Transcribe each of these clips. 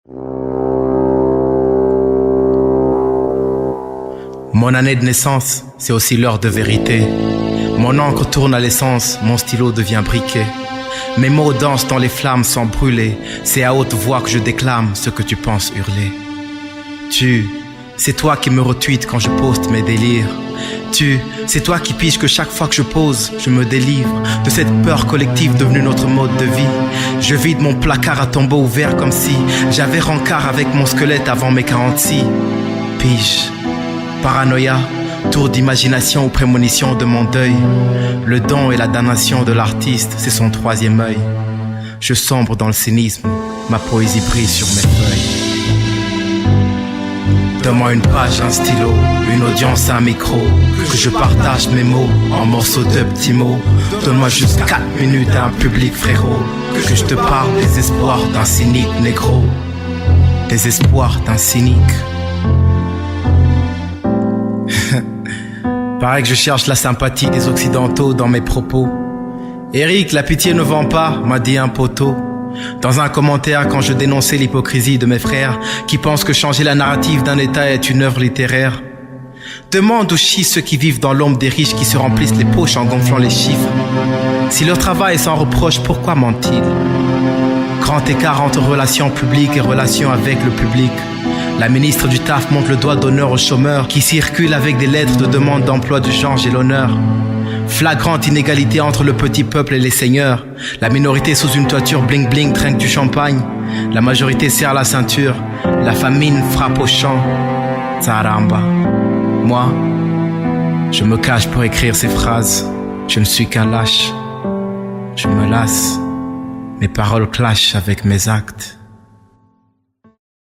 Mon année de naissance, c'est aussi l'heure de vérité. Mon encre tourne à l'essence, mon stylo devient briquet. Mes mots dansent dans les flammes sans brûler. C'est à haute voix que je déclame ce que tu penses hurler. C'est toi qui me retweets quand je poste mes délires. C'est toi qui piges que chaque fois que je pose, je me délivre de cette peur collective devenue notre mode de vie. Je vide mon placard à tombeau ouvert comme si j'avais rencard avec mon squelette avant mes 46 piges. Paranoïa, tour d'imagination ou prémonition de mon deuil. Le don et la damnation de l'artiste, c'est son troisième œil. Je sombre dans le cynisme, ma poésie brille sur mes feuilles. Donne-moi une page, un stylo, une audience, un micro, que je partage mes mots en morceaux de petits mots. Donne-moi juste 4 minutes à un public frérot, que je te parle des espoirs d'un cynique négro. Des espoirs d'un cynique. Paraît que je cherche la sympathie des occidentaux dans mes propos. Eric, la pitié ne vend pas, m'a dit un poteau. Dans un commentaire quand je dénonçais l'hypocrisie de mes frères qui pensent que changer la narrative d'un État est une œuvre littéraire. Demande où chient ceux qui vivent dans l'ombre des riches qui se remplissent les poches en gonflant les chiffres. Si leur travail est sans reproche, pourquoi mentent-ils? Grand écart entre relations publiques et relations avec le public. La ministre du TAF montre le doigt d'honneur aux chômeurs qui circulent avec des lettres de demande d'emploi du genre j'ai l'honneur. Flagrante inégalité entre le petit peuple et les seigneurs. La minorité sous une toiture bling bling trinque du champagne. La majorité serre la ceinture. La famine frappe au champ. Zaramba. Moi, je me cache pour écrire ces phrases. Je ne suis qu'un lâche. Je me lasse. Mes paroles clashent avec mes actes.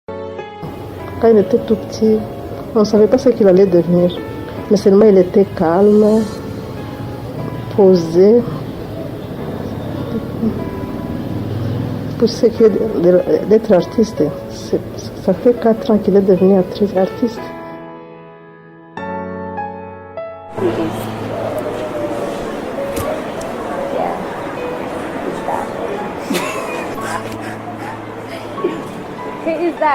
Quand il était tout petit, on ne savait pas ce qu'il allait devenir. Mais seulement il était calme, posé. Pour ce qui est d'être artiste, ça fait 4 ans qu'il est devenu artiste.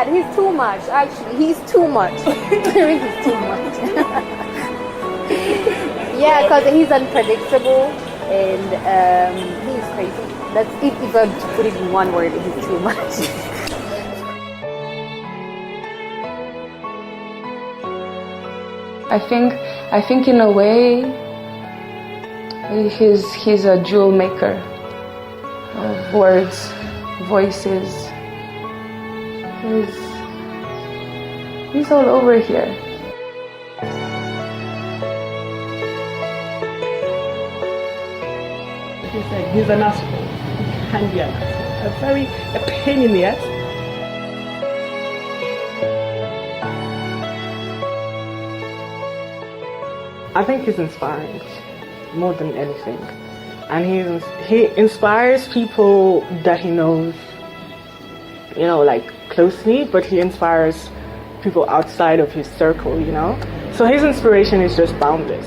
He's too much, actually. He's too much. He's too much. Yeah, because he's unpredictable and he's crazy. That's if you got to put it in one word, he's too much. I think in a way he's a jewel maker of words, voices. He's all over here. He's an asshole. He can be an asshole. A pain in the ass. I think he's inspiring more than anything. And he inspires people that he knows, like closely, but he inspires people outside of his circle, So his inspiration is just boundless.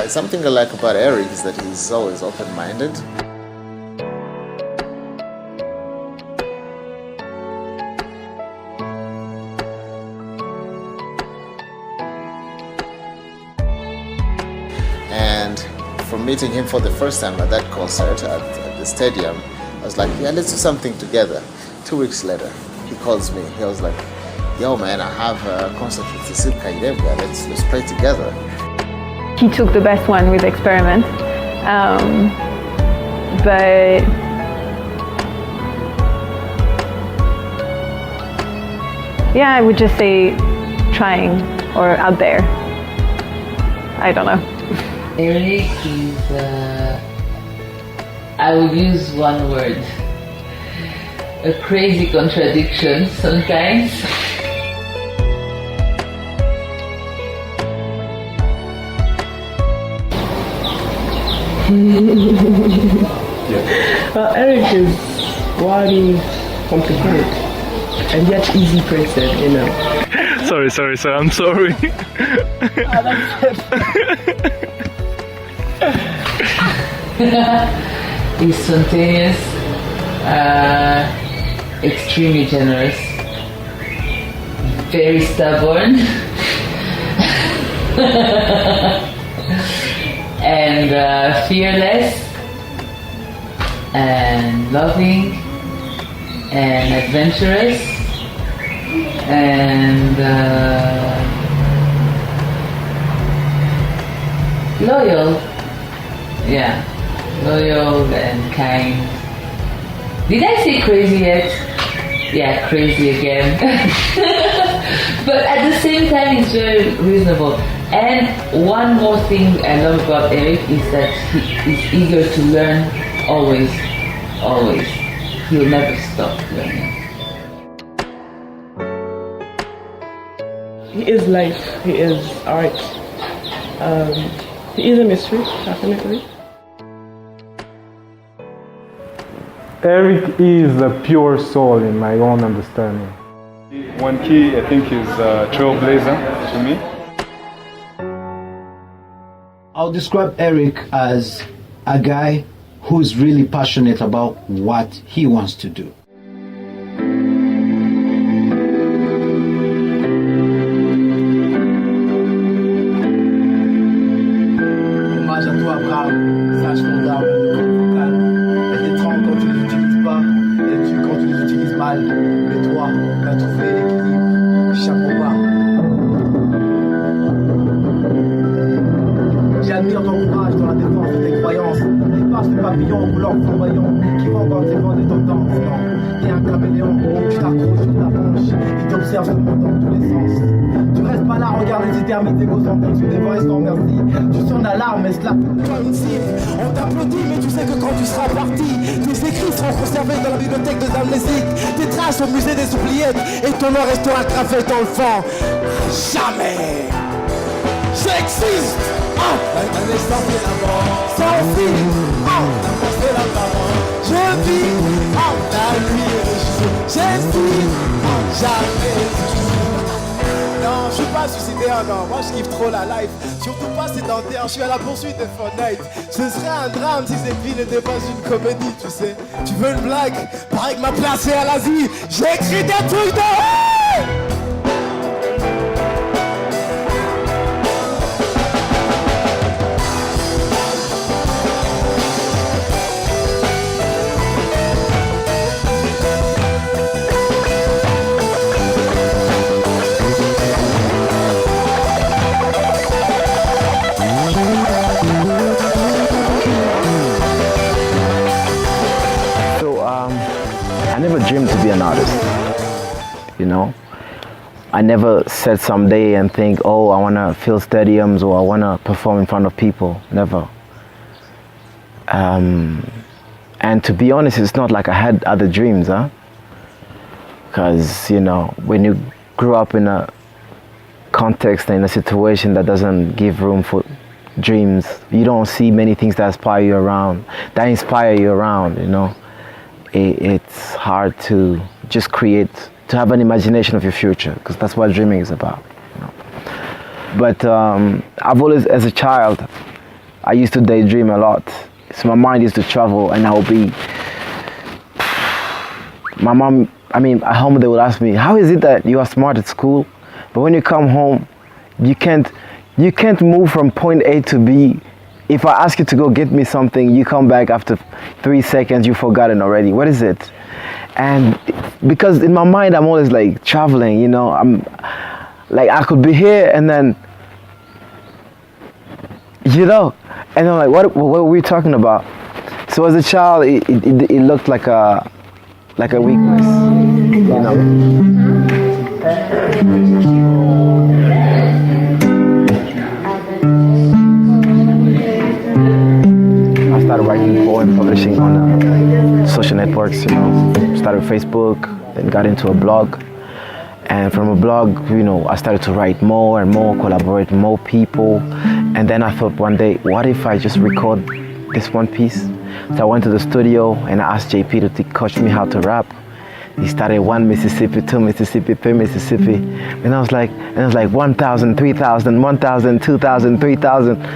Something I like about Eric is that he's always open-minded. And from meeting him for the first time at that concert at the stadium, I was like, yeah, let's do something together. 2 weeks later, he calls me. He was like, yo man, I have a concert with Cecile Kayirebwa. Let's play together. He took the best one with Experiment, but yeah, I would just say trying or out there. I don't know. Eric is, I would use one word, a crazy contradiction sometimes. Well, Eric is one complicated and yet easy person, Sorry, I'm sorry. That's it. He's spontaneous, extremely generous, very stubborn, and fearless, and loving, and adventurous, and loyal. Yeah, loyal and kind. Did I say crazy yet? Yeah, crazy again. But at the same time, he's very reasonable. And one more thing I love about Eric is that he is eager to learn always, always. He'll never stop learning. He is life. He is art. He is a mystery, definitely. Eric is a pure soul in my own understanding. One key, I think, is trailblazer to me. I'll describe Eric as a guy who's really passionate about what he wants to do. Hommage à toi, Abraham, sage ton d'armes de cordes vocales. Elles t'étranglent quand tu les utilises pas, elles tuent quand tu les utilises mal. Mais toi, t'as trouvé l'équilibre. Chapeau bas. J'admire ton courage dans la défense de tes croyances. Dépasse le papillon aux couleurs flamboyants qui vont dans tes vents des tendances. Non, t'es un caméléon, tu t'accroches sur ta branche et t'observes ce monde dans tous les sens. Tu restes pas là, regarde les éternités égocentriques sous des vents et sans merci. Tu sonnes l'alarme et cela comme une cible. On t'applaudit, mais tu sais que quand tu seras parti, tes écrits seront conservés dans la bibliothèque de l'amnésique, tes traces au musée des oubliettes et ton nom restera gravé dans le fond. Jamais j'existe. Un instant c'est la mort. Sans fil, c'est la parole. Je vis la nuit et le jour. J'estime jamais toujours. Non, je suis pas suicidaire, non. Moi je kiffe trop la life. Surtout pas sédentaire, je suis à la poursuite de Fortnite. Ce serait un drame si cette vie n'était pas une comédie, tu sais. Tu veux une blague? Pareil que ma place est à l'Asie. J'écris des trucs de... I never dreamed to be an artist, you know. I never said someday and think, oh, I want to fill stadiums or I want to perform in front of people. Never. And to be honest, it's not like I had other dreams, huh? Because, you know, when you grew up in a context and in a situation that doesn't give room for dreams, you don't see many things that inspire you around, you know. It's hard to just create, to have an imagination of your future, because that's what dreaming is about, you know. But I've always, as a child, I used to daydream a lot. So my mind used to travel, and I'll be, my mom, I mean, at home they would ask me, how is it that you are smart at school, but when you come home, you can't move from point A to B. If I ask you to go get me something, you come back after 3 seconds, you've forgotten already. What is it? And because in my mind, I'm always like traveling, you know, I'm like, I could be here and then, you know, and I'm like, what were we talking about? So as a child, it looked like a weakness, you know. I started writing poem publishing on social networks, you know. Started Facebook, then got into a blog. And from a blog, you know, I started to write more and more, collaborate with more people. And then I thought one day, what if I just record this one piece? So I went to the studio and I asked JP to coach me how to rap. He started 1 Mississippi, 2 Mississippi, 3 Mississippi. And I was like 1,000, 3,000, 1,000, 2,000, 3,000.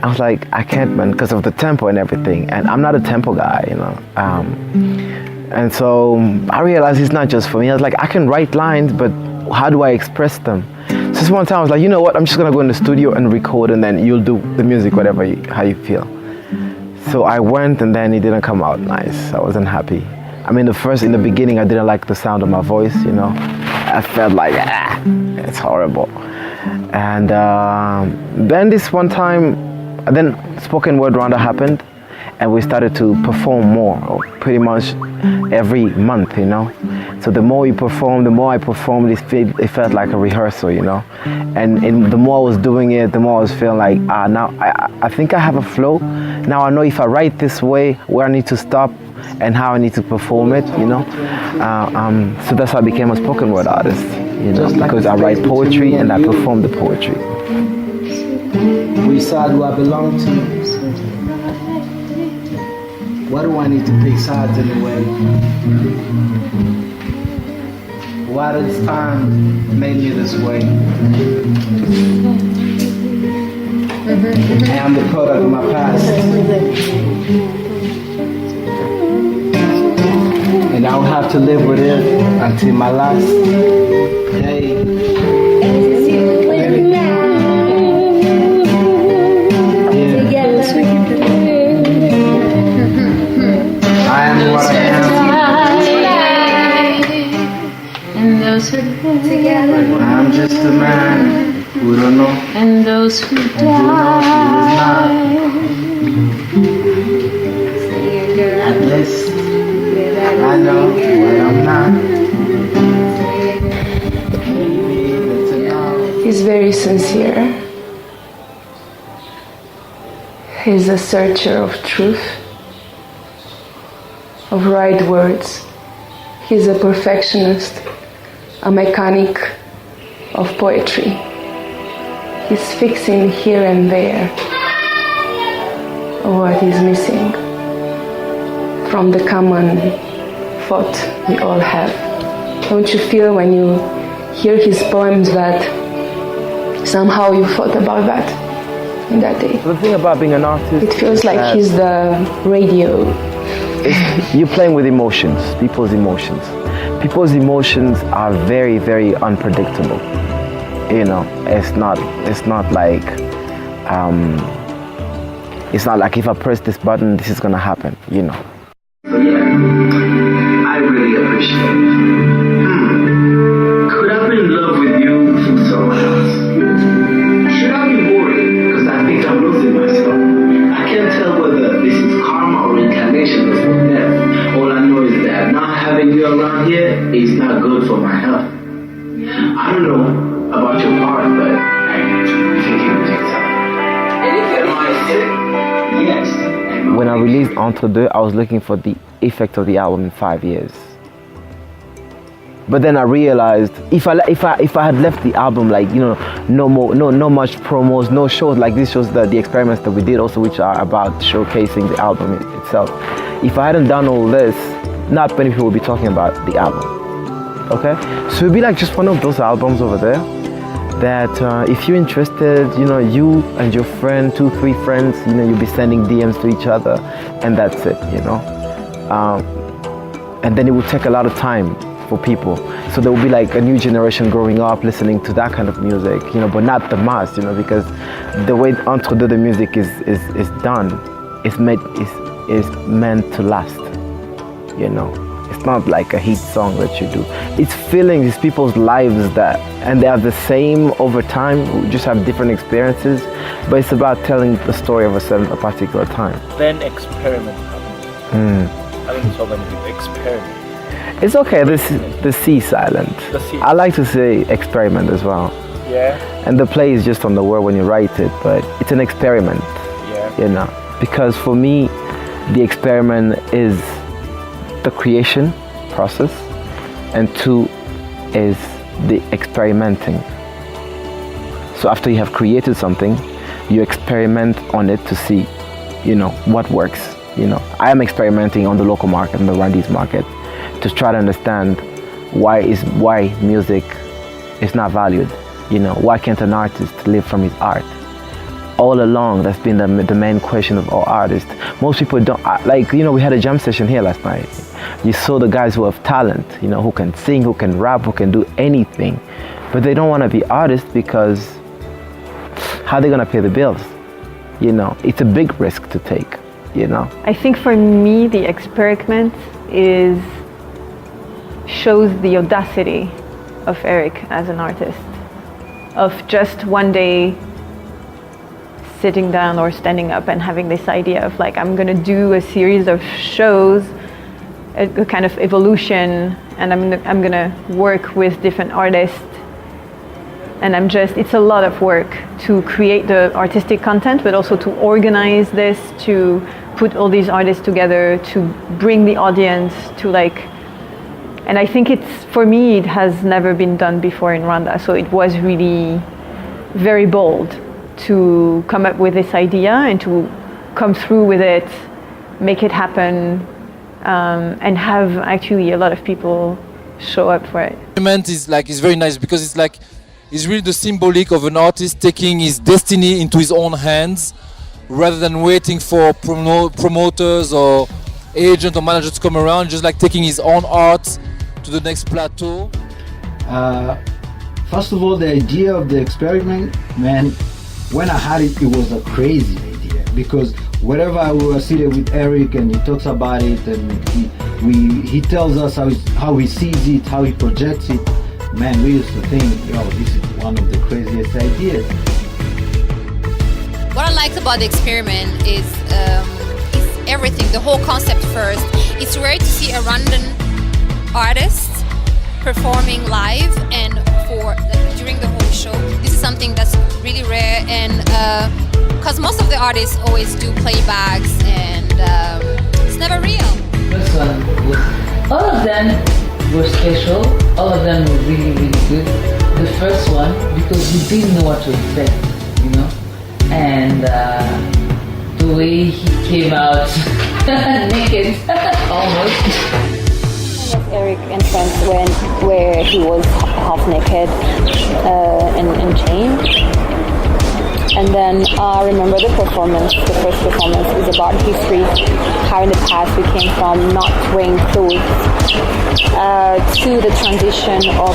I was like, I can't, man, because of the tempo and everything. And I'm not a tempo guy, you know. And so I realized it's not just for me. I was like, I can write lines, but how do I express them? So this one time I was like, you know what, I'm just gonna go in the studio and record, and then you'll do the music, whatever how you feel. So I went, and then it didn't come out nice. I wasn't happy. I mean, in the beginning, I didn't like the sound of my voice, you know. I felt like, it's horrible. And then this one time, then Spoken Word Rwanda happened, and we started to perform more, pretty much every month, you know. So the more you perform, the more I performed, it felt like a rehearsal, you know. And the more I was doing it, the more I was feeling like, now I think I have a flow. Now I know if I write this way, where I need to stop and how I need to perform it, you know. So that's how I became a spoken word artist, you know, because I write poetry and I perform the poetry. Which side do I belong to? What do I need to pick sides anyway? Why does time make me this way? I am the product of my past. And I'll have to live with it until my last day. I am what I am. And those who live together. I'm just a man who don't know. And those who die. At least I know what I'm not. He's very sincere. He's a searcher of truth, of right words. He's a perfectionist, a mechanic of poetry. He's fixing here and there what is missing from the common thought we all have. Don't you feel when you hear his poems that somehow you thought about that in that day? The thing about being an artist, it feels like he's the radio. You're playing with emotions, people's emotions. People's emotions are very, very unpredictable. You know, it's not like if I press this button, this is gonna happen, you know. So yeah, I really appreciate it. Could I be in love with you for someone else? Should I be worried? Because I think I'm losing myself. I can't tell whether this is karma or reincarnation before death. All I know is that not having you around here is not good for my health. I don't know about your part, but I think it will take time. Am I sick? Yes. When I released Entre Deux, I was looking for the effect of the album in 5 years. But then I realized if I had left the album, like, you know, no much promos, no shows like these shows, the experiments that we did also, which are about showcasing the album itself. If I hadn't done all this, not many people would be talking about the album. Okay, so it'd be like just one of those albums over there that if you're interested, you know, you and your friend, 2-3 friends, you know, you'll be sending DMs to each other, and that's it, you know. And then it will take a lot of time for people. So there will be like a new generation growing up listening to that kind of music, you know, but not the mass, you know, because the way Entre Deux the music is done, is meant to last, you know. It's not like a hit song that you do. It's filling these people's lives and they are the same over time. We just have different experiences, but it's about telling the story of a particular time. Then Experiment happened. I think it's all going to be Experiment. It's okay. The C silent. The C. I like to say Experiment as well. Yeah. And the play is just on the word when you write it, but it's an experiment. Yeah. You know, because for me, the experiment is the creation process, and 2 is the experimenting. So after you have created something, you experiment on it to see, you know, what works. You know, I am experimenting on the local market, on the Rwandese market, to try to understand why music is not valued. You know, why can't an artist live from his art? all along, that's been the main question of all artists. Most people don't, like, you know, we had a jam session here last night. You saw the guys who have talent, you know, who can sing, who can rap, who can do anything. But they don't want to be artists because how are they going to pay the bills? You know, it's a big risk to take, you know. I think for me, the Expericment shows the audacity of Eric as an artist, of just one day sitting down or standing up and having this idea of like, I'm gonna do a series of shows, a kind of evolution, and I'm gonna work with different artists. And it's a lot of work to create the artistic content, but also to organize this, to put all these artists together, to bring the audience to like, and I think for me, it has never been done before in Rwanda. So it was really very bold to come up with this idea and to come through with it, make it happen, and have actually a lot of people show up for it. Is very nice because it's really the symbolic of an artist taking his destiny into his own hands rather than waiting for promoters or agent or manager to come around, just like taking his own art to the next plateau. First of all, the idea of the Expericment, man, when I had it, it was a crazy idea because wherever we were seated with Eric and he talks about it and he tells us how he sees it, how he projects it, man, we used to think, yo, this is one of the craziest ideas. What I liked about the Expericment is everything, the whole concept first. It's rare to see a Rwandan artist performing live and during the whole show. This is something that's really rare, and because most of the artists always do playbacks and it's never real. This one was, all of them were special, all of them were really, really good. The first one, because we didn't know what to expect, you know, and the way he came out naked, almost. Eric and Friends where he was half naked and chained. And then I remember the first performance is about history, how in the past we came from not wearing clothes to the transition of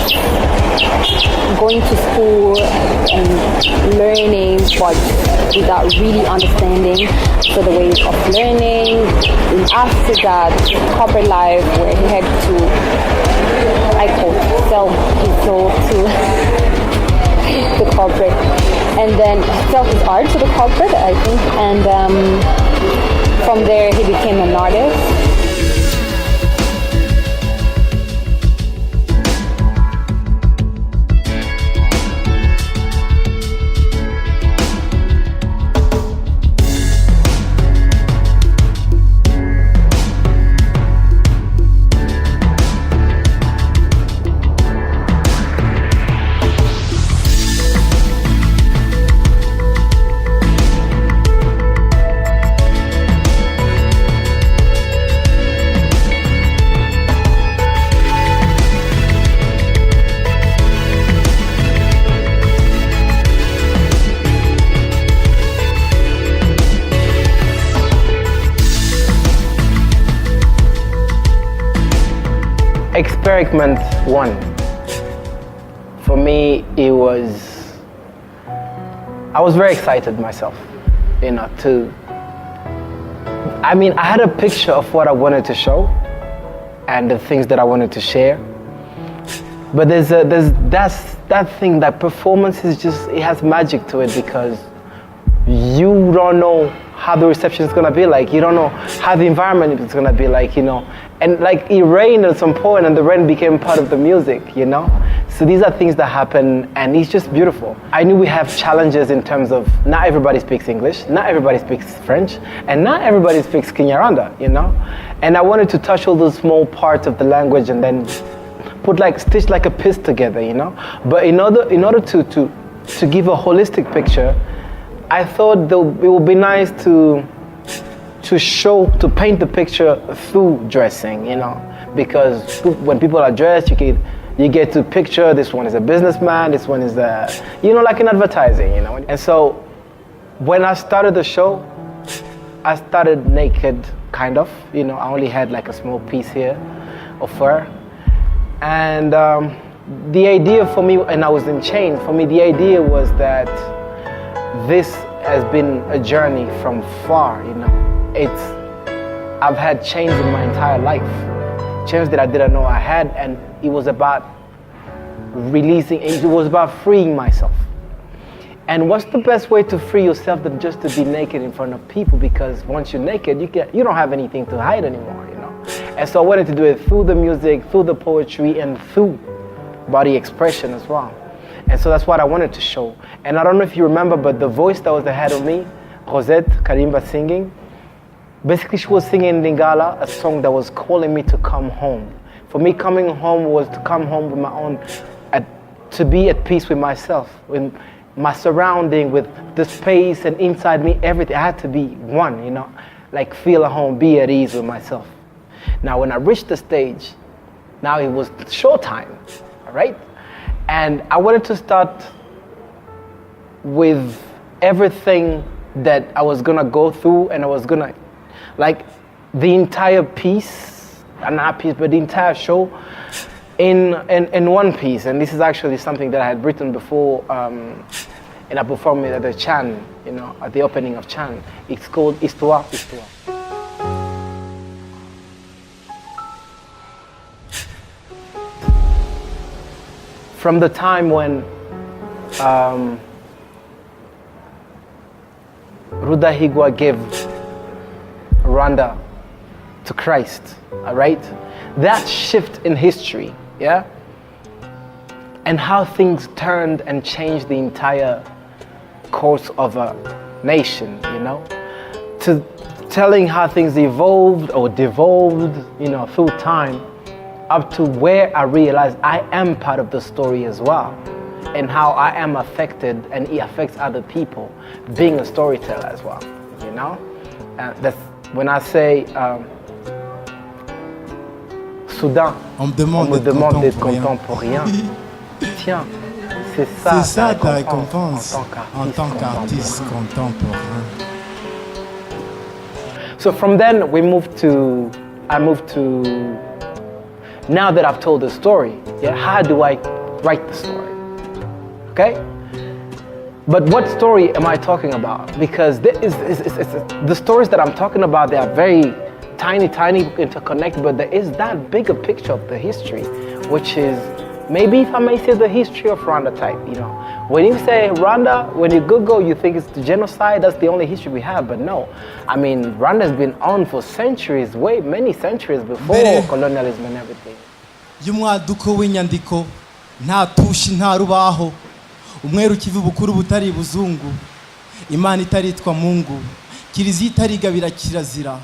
going to school and learning but without really understanding, so the ways of learning. And after that, corporate life where he had to, I quote, sell his soul to the corporate, and then sell his art to the corporate, I think, and from there he became an artist. Expericment 1. For me, I was very excited myself, you know, I had a picture of what I wanted to show and the things that I wanted to share. But there's that thing, that performance is just, it has magic to it because you don't know how the reception is gonna be like. You don't know how the environment is gonna be like, you know. And like it rained at some point and the rain became part of the music, you know. So these are things that happen and it's just beautiful. I knew we have challenges in terms of not everybody speaks English, not everybody speaks French, and not everybody speaks Kinyarwanda, you know. And I wanted to touch all those small parts of the language and then stitch like a piece together, you know. But in order to give a holistic picture, I thought it would be nice to paint the picture through dressing, you know, because when people are dressed, you get to picture this one is a businessman, this one is like in advertising, you know. And so When I started the show, I started naked, kind of. You know, I only had like a small piece here of fur. And the idea for me, and I was in chains, for me the idea was that this has been a journey from far, you know. I've had chains in my entire life, chains that I didn't know I had, and it was about releasing, it was about freeing myself. And what's the best way to free yourself than just to be naked in front of people? Because once you're naked, you don't have anything to hide anymore, you know. And so I wanted to do it through the music, through the poetry, and through body expression as well. And so that's what I wanted to show. And I don't know if you remember, but the voice that was ahead of me, Rosette Karimba singing, basically she was singing in Lingala, a song that was calling me to come home. For me, coming home was to come home with my own, to be at peace with myself, with my surrounding, with the space and inside me, everything. I had to be one, you know, like feel at home, be at ease with myself. Now, when I reached the stage, now it was showtime, all right? And I wanted to start with everything that I was gonna go through, and I was gonna, like, the entire piece, not piece, but the entire show in one piece. And this is actually something that I had written before, and I performed it at the Chan, you know, at the opening of Chan. It's called Histoire, Histoire. From the time when Rudahigwa gave Rwanda to Christ, all right? That shift in history, yeah? And how things turned and changed the entire course of a nation, you know? To telling how things evolved or devolved, you know, through time, up to where I realized I am part of the story as well, and how I am affected and it affects other people, being a storyteller as well, you know? That's when I say soudain, on me demande d'être content pour rien. Tiens, c'est ça ta récompense en tant qu'artiste contemporain. So from then I moved to, now that I've told the story, yeah, how do I write the story? Okay? But what story am I talking about? Because the stories that I'm talking about, they are very tiny, interconnected, but there is that bigger picture of the history, which is, maybe if I may say, the history of Rwanda type, you know. When you say Rwanda, when you Google, you think it's the genocide, that's the only history we have, but no. I mean, Rwanda has been on for centuries, many centuries before colonialism and everything. Y'umwaduko w'inyandiko, nta tushi nta rubaho, umweru kivu bukuru butari buzungu, Imana itaritwa Mungu, Kiliziya itarigabira kirazira,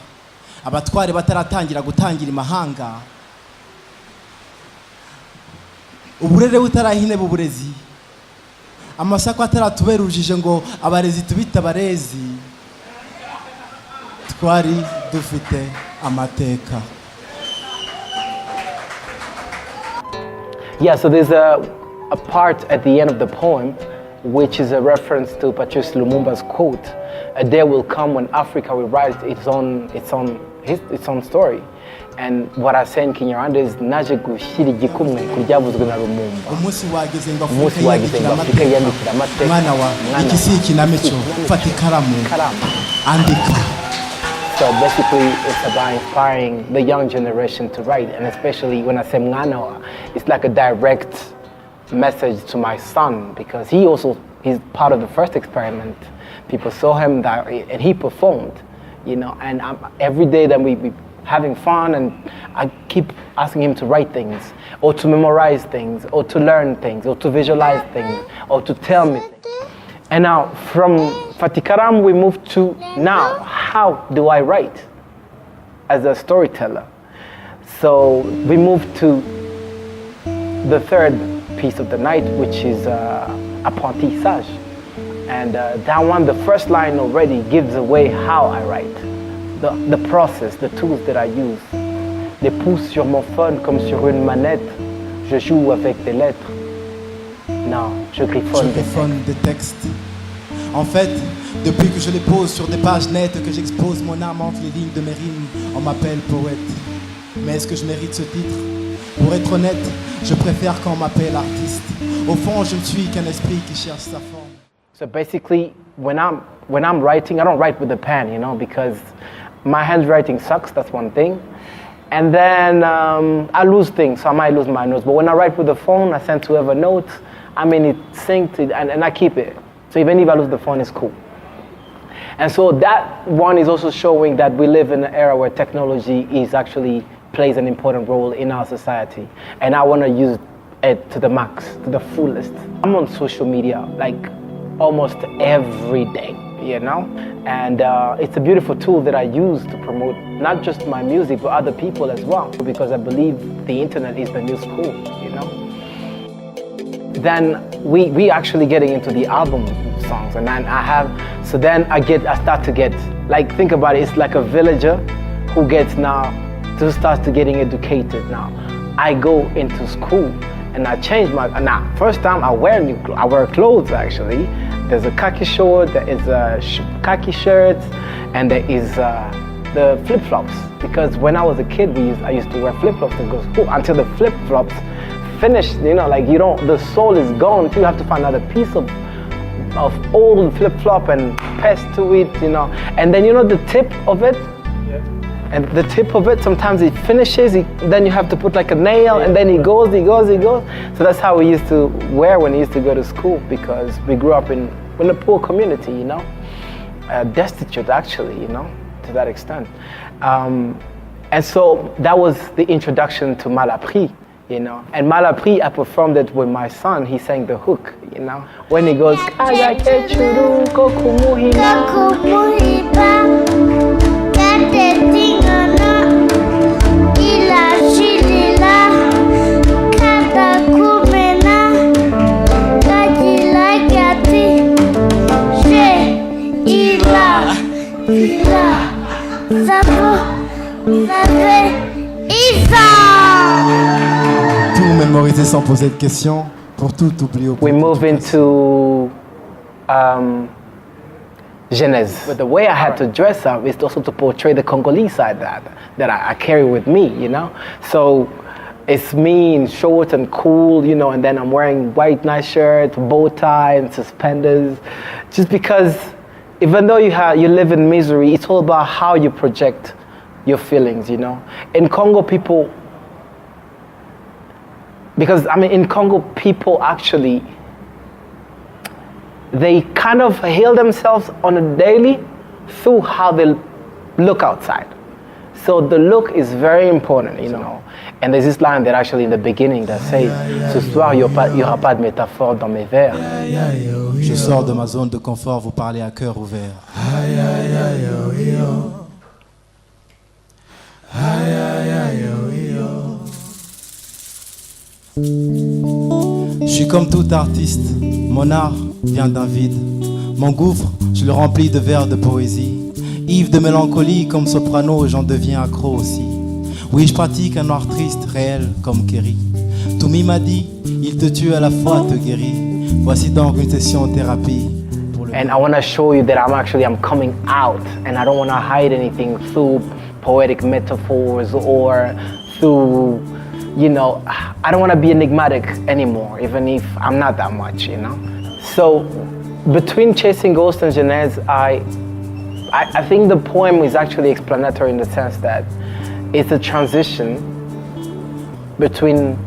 abatware bataratangira gutangira imahanga, uburere butarahine buburezi, amasako ataratubera urujije ngo abarezi tubita abarezi, twari dufite amateka. Yeah, so there's a part at the end of the poem which is a reference to Patrice Lumumba's quote, "A day will come when Africa will write its own story." And what I say in Kinyarwanda is naje gushyira igikumwe kuryavuzwe na Lumumba. Umunsi wageze ngo Afrika yandikira amateka. Mwana wa ikisi ikinamico fata ikaramu andika. So basically, it's about inspiring the young generation to write, and especially when I say Mnganawa, it's like a direct message to my son, because he's part of the first experiment. People saw him and he performed, you know, and every day that we having fun, and I keep asking him to write things, or to memorize things, or to learn things, or to visualize things, or to tell me things. And now from Fatikaram we move to now, how do I write as a storyteller? So we move to the third piece of the night, which is apprentissage. And that one, the first line already gives away how I write. The process, the tools that I use. Les pouces sur mon phone comme sur une manette, je joue avec des lettres. Non, je griffonne des textes. En fait, depuis que je les pose sur des pages nettes, que j'expose mon âme entre les lignes de mes rimes, on m'appelle poète. Mais est-ce que je mérite ce titre? Pour être honnête, je préfère qu'on m'appelle artiste. Au fond, je ne suis qu'un esprit qui cherche sa forme. So basically, when I'm writing, I don't write with a pen, you know, because my handwriting sucks, that's one thing. And then I lose things, so I might lose my notes. But when I write with the phone, I send to whoever notes. I mean, it synced and I keep it. So even if I lose the phone, it's cool. And so that one is also showing that we live in an era where technology is actually plays an important role in our society. And I want to use it to the max, to the fullest. I'm on social media like almost every day, you know? And it's a beautiful tool that I use to promote not just my music, but other people as well, because I believe the internet is the new school, you know? Then we actually getting into the album songs, and then I start to get, like, think about it, it's like a villager who starts to getting educated now. I go into school and I change first time I wear clothes actually. There's a khaki short, there is a khaki shirt, and there is the flip-flops. Because when I was a kid, I used to wear flip-flops to go to school until the flip-flops finished, you know, like the sole is gone until you have to find another piece of old flip-flop and pass to it, you know. And then, you know, the tip of it, and the tip of it, sometimes it finishes, then you have to put like a nail, and then it goes. So that's how we used to wear when we used to go to school, because we grew up in a poor community, you know, destitute actually, you know, to that extent. And so that was the introduction to Malapris, you know. And Malapris, I performed it with my son. He sang the hook, you know. When he goes, Kaya kechuru kokumuhiba. Tout mémoriser sans poser de questions, pour tout oublier au plus. We move into Genèse. But the way I had to dress up is also to portray the Congolese side that I carry with me, you know? So it's me in shorts and cool, you know, and then I'm wearing white nice shirt, bow tie and suspenders, just because even though you live in misery, it's all about how you project your feelings, you know? In Congo, people actually, they kind of heal themselves on a daily through how they look outside. So the look is very important, you know. And there's this line that actually in the beginning that says, ce soir, il n'y aura pas de métaphore dans mes vers. Je sors de ma zone de confort, vous parlez à cœur ouvert. Je suis comme tout artiste, mon art vient d'un vide. Mon gouffre, je le remplis de vers de poésie. Ivre de mélancolie, comme soprano, j'en deviens accro aussi. Oui, je pratique un art triste, réel, comme Kerry. Toumi m'a dit, il te tue à la fois, te guérit. Voici donc une session thérapie. And I want to show you that I'm coming out, and I don't want to hide anything through poetic metaphors or through, you know, I don't want to be enigmatic anymore, even if I'm not that much, you know. So between Chasing Ghosts and Genèse, I think the poem is actually explanatory in the sense that it's a transition between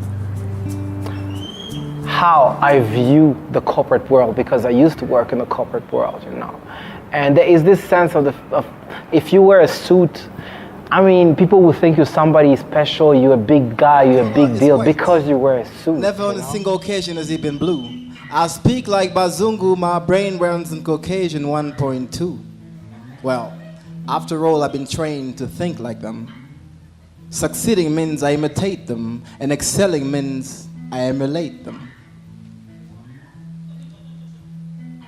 how I view the corporate world, because I used to work in the corporate world, you know. And there is this sense of if you wear a suit, I mean, people will think you're somebody special, you're a big guy, you're a big deal because you wear a suit. Never on a single occasion has it been blue. I speak like Bazungu, my brain runs in Caucasian 1.2. Well, after all, I've been trained to think like them. Succeeding means I imitate them, and excelling means I emulate them.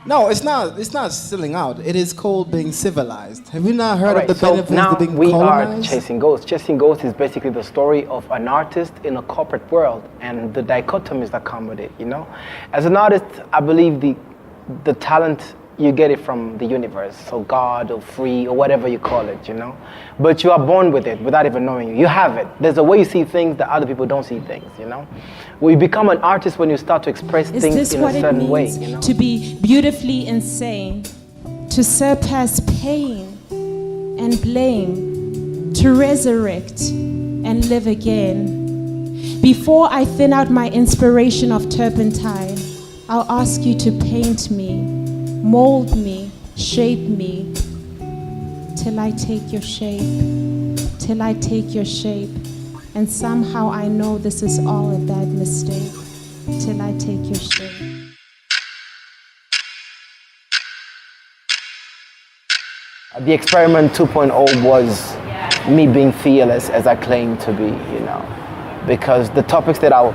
No, it's not selling out. It is called being civilized. Have you not heard of the benefits of being colonized? Now we are Chasing Ghosts. Chasing Ghosts is basically the story of an artist in a corporate world and the dichotomies that come with it, you know? As an artist, I believe the talent you get it from the universe, or God, or free, or whatever you call it, you know. But you are born with it without even knowing it. You have it. There's a way you see things that other people don't see things, you know. Well, you become an artist when you start to express things in a certain way, you know. To be beautifully insane, to surpass pain and blame, to resurrect and live again. Before I thin out my inspiration of turpentine, I'll ask you to paint me, mold me, shape me, till I take your shape, till I take your shape. And somehow I know this is all a bad mistake, till I take your shape. The Experiment 2.0 was me being fearless as I claim to be, you know, because the topics that I'll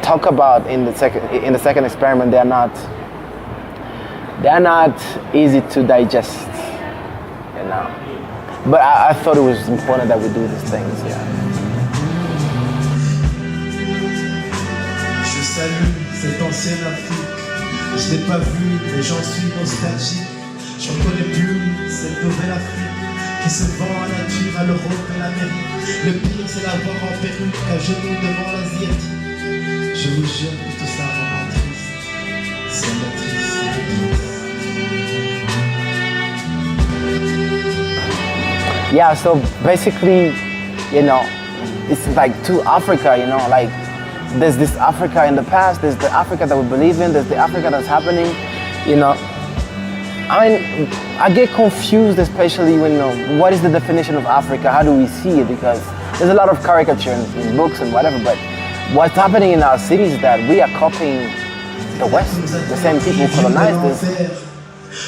talk about in the second experiment, they're not easy to digest, you know. But I thought it was important that we do these things, yeah. Je salue cette ancienne Afrique. Je l'ai pas vue, mais j'en suis nostalgique. J'en connais plus cette nouvelle Afrique qui se vend à la nature, à l'Europe et l'Amérique. Le pire, c'est la voir en perruque, à genoux devant l'Asiatique. Je vous jure que tout ça me rend triste. C'est ma triste. Yeah, so basically, you know, it's like to Africa, you know, like there's this Africa in the past, there's the Africa that we believe in, there's the Africa that's happening, you know. I mean, I get confused, especially when, you know, what is the definition of Africa? How do we see it? Because there's a lot of caricature in books and whatever, but what's happening in our cities is that we are copying the West, the same people who colonized us.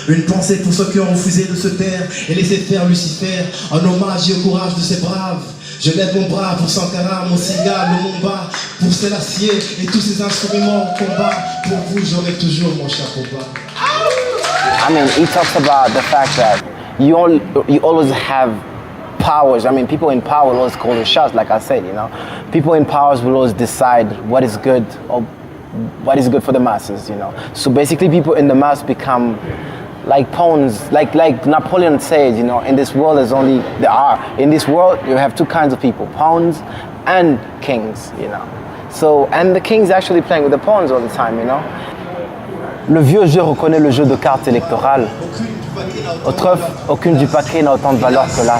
Une pensée pour ceux qui ont refusé de se taire et laissé faire Lucifer, en hommage et au courage de ces braves. Je lève mon bras pour Sankara, mon cigare, le Mumba, pour Sélassié et tous ces instruments au combat. Pour vous, j'aurai toujours mon chapeau bas. I mean, he talks about the fact that you always have powers. I mean, people in power will always call the shots, like I said, you know. People in powers will always decide what is good or what is good for the masses, you know. So basically people in the mass become like pawns, like Napoleon said, you know, in this world in this world you have two kinds of people, pawns and kings, you know. So, and the king's actually playing with the pawns all the time, you know. Le vieux jeu reconnaît le jeu de cartes électorales. Autrefois, aucune du paquet n'a autant de valeur que l'as.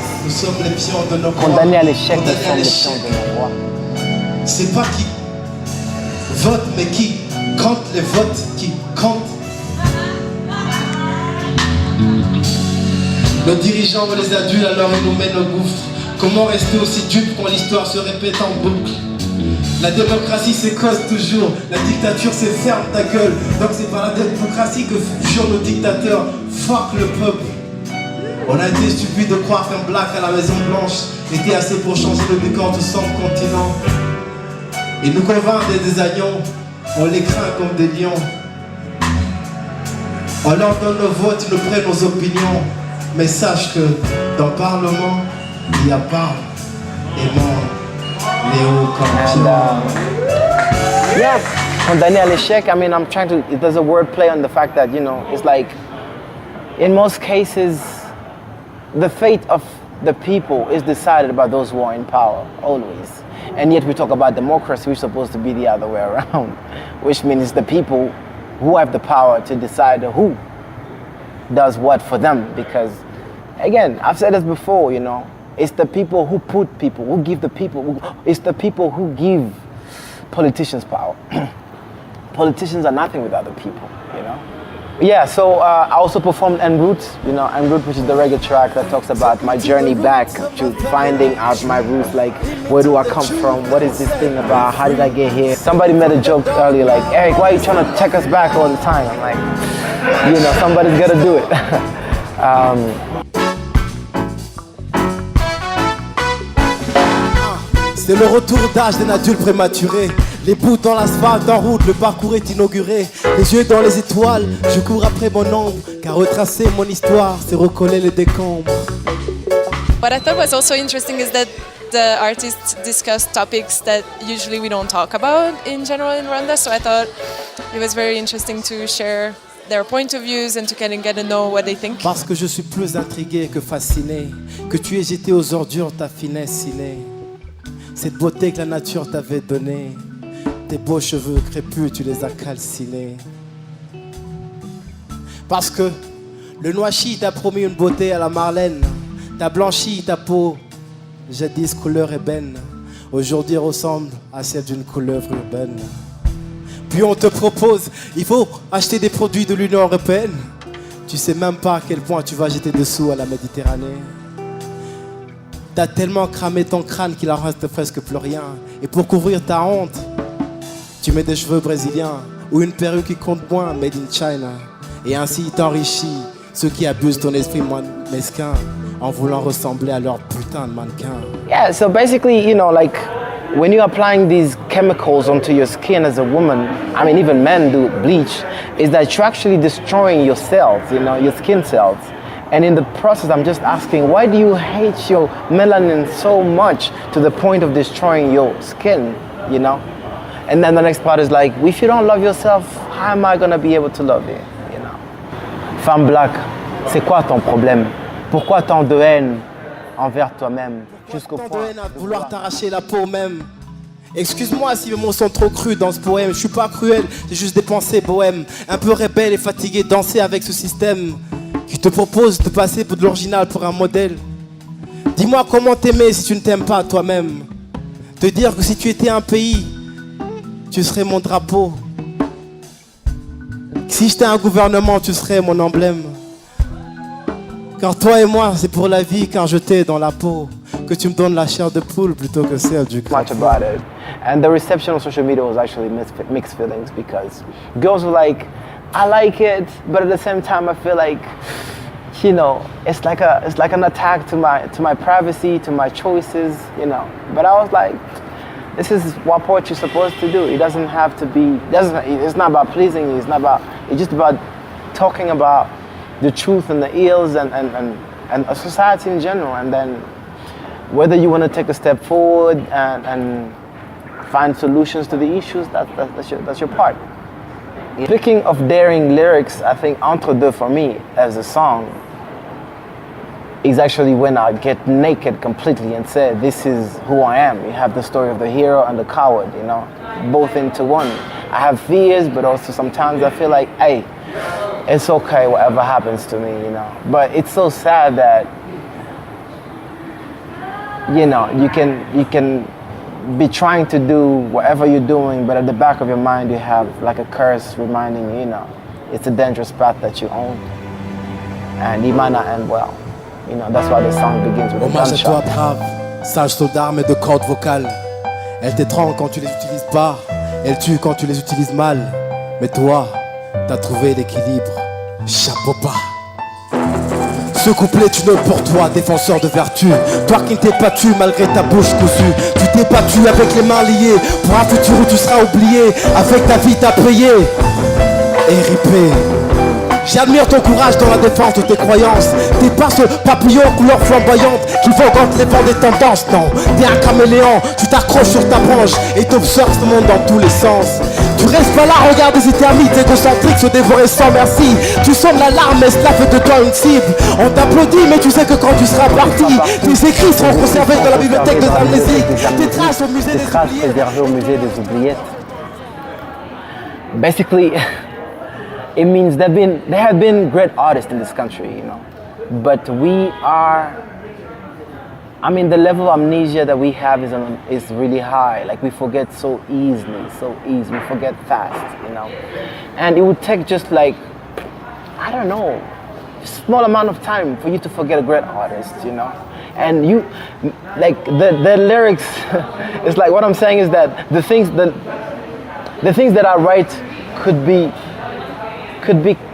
Condamnés à l'échec, nous sommes les pions de nos rois. C'est pas qui vote, mais qui compte les votes, qui compte. Nos dirigeants, on les adultes, alors ils nous mènent au gouffre. Comment rester aussi dupe quand l'histoire se répète en boucle? La démocratie s'écosse toujours, la dictature c'est ferme ta gueule. Donc c'est par la démocratie que furent nos dictateurs. Fuck le peuple. On a été stupide de croire qu'un black à la Maison Blanche était assez pour changer le décor du centre continent. Ils nous convainquent des agnons, on les craint comme des lions. On leur donne nos votes, ils nous prennent nos opinions. Mais sache que dans le Parlement, il y a pas et mort. Yeah, condamné à l'échec. I mean, there's a word play on the fact that, you know, it's like, in most cases, the fate of the people is decided by those who are in power, always. And yet we talk about democracy, we're supposed to be the other way around, which means the people who have the power to decide who does what for them. Because, again, I've said this before, you know, it's the people who put people, who give the people, it's the people who give politicians power. Politicians are nothing without the people, you know? Yeah, so I also performed En Route, you know, En Route, which is the reggae track that talks about my journey back to finding out my roots, like where do I come from, what is this thing about, how did I get here? Somebody made a joke earlier, like, Eric, why are you trying to take us back all the time? I'm like, you know, somebody's gotta do it. C'est le retour d'âge d'un adulte prématuré. Les bouts dans l'asphalte, en route, le parcours est inauguré. Les yeux dans les étoiles, je cours après mon ombre. Car retracer mon histoire, c'est recoller les décombres. What I thought was also interesting is that the artists discuss topics that usually we don't talk about in general in Rwanda. So I thought it was very interesting to share their point of views and to kind of get to know what they think. Parce que je suis plus intrigué que fasciné, que tu aies jeté aux ordures ta finesse ciné. Cette beauté que la nature t'avait donnée, tes beaux cheveux crépus, tu les as calcinés. Parce que le noachi t'a promis une beauté à la Marlène, t'as blanchi ta peau, jadis couleur ébène, aujourd'hui ressemble à celle d'une couleuvre urbaine. Puis on te propose, il faut acheter des produits de l'Union européenne. Tu sais même pas à quel point tu vas jeter dessous à la Méditerranée. T'as tellement cramé ton crâne qu'il en reste presque plus rien. Et pour couvrir ta honte, tu mets des cheveux brésiliens ou une perruque qui compte moins, made in China. Et ainsi t'enrichis ceux qui abusent ton esprit mesquin en voulant ressembler à leur putain de mannequin. Yeah, so basically, you know, like when you're applying these chemicals onto your skin as a woman, I mean even men do bleach, is that you're actually destroying your cells, you know, your skin cells. And in the process, I'm just asking, why do you hate your melanin so much to the point of destroying your skin, you know? And then the next part is like, if you don't love yourself, how am I gonna be able to love you, you know? Femme black, c'est quoi ton problème? Pourquoi tant de haine envers toi-même jusqu'au point de vouloir t'arracher la peau même? Excuse-moi si mes mots sont trop crus dans ce poème. Je suis pas cruel, j'ai juste des pensées bohèmes, un peu rebelle et fatigué, danser avec ce système qui te propose de passer pour de l'original, pour un modèle. Dis-moi comment t'aimer si tu ne t'aimes pas toi-même. Te dire que si tu étais un pays, tu serais mon drapeau. Si j'étais un gouvernement, tu serais mon emblème. Car toi et moi, c'est pour la vie, car je t'ai dans la peau. Que tu me donnes la chair de poule plutôt que celle du crapaud. Much about it. And the reception on social media was actually mixed feelings because girls were like, I like it, but at the same time I feel like, you know, it's like an attack to my privacy, to my choices, you know. But I was like, this is what poetry's supposed to do. It doesn't have to be, it's not about pleasing you, it's just about talking about the truth and the ills and a society in general. And then whether you want to take a step forward and find solutions to the issues, that's your part. Speaking of daring lyrics, I think Entre Deux for me as a song is actually when I get naked completely and say, this is who I am. You have the story of the hero and the coward, you know, both into one. I have fears, but also sometimes I feel like, hey, it's okay whatever happens to me, you know. But it's so sad that, you know, you can be trying to do whatever you're doing, but at the back of your mind you have like a curse reminding you, you know, it's a dangerous path that you own, and it might not end well. You know, that's why the song begins with a Hommage à toi, gunshot. brave, sage soldat armé de cordes vocales. Elle t'étrangle quand tu les utilises pas, elle tue quand tu les utilises mal. Mais toi, t'as trouvé l'équilibre. Chapeau bas. Ce couplet est une ode pour toi, défenseur de vertu. Toi qui ne t'es pas tu malgré ta bouche cousue. Tu t'es battu avec les mains liées pour un futur où tu seras oublié. Avec ta vie t'as payé et ripé. J'admire ton courage dans la défense de tes croyances. T'es pas ce papillon couleur flamboyante qui vogue entre les vents des tendances. Non, t'es un caméléon, tu t'accroches sur ta branche et t'observes ce monde dans tous les sens. Tu restes pas là, regarde des éternites égocentriques se dévorer sans merci. Tu sonnes l'alarme et cela fait de toi une cible. On t'applaudit mais tu sais que quand tu seras parti, tes écrits seront conservés dans la bibliothèque des amnésiques. Tes traces au musée des oubliettes. Préservées au musée des oubliettes. Basically, it means there have been great artists in this country, you know, but we are, I mean, the level of amnesia that we have is really high. Like we forget so easily, we forget fast, you know, and it would take just like, I don't know, a small amount of time for you to forget a great artist, you know, and you, like the lyrics, it's like what I'm saying is that the things that I write could be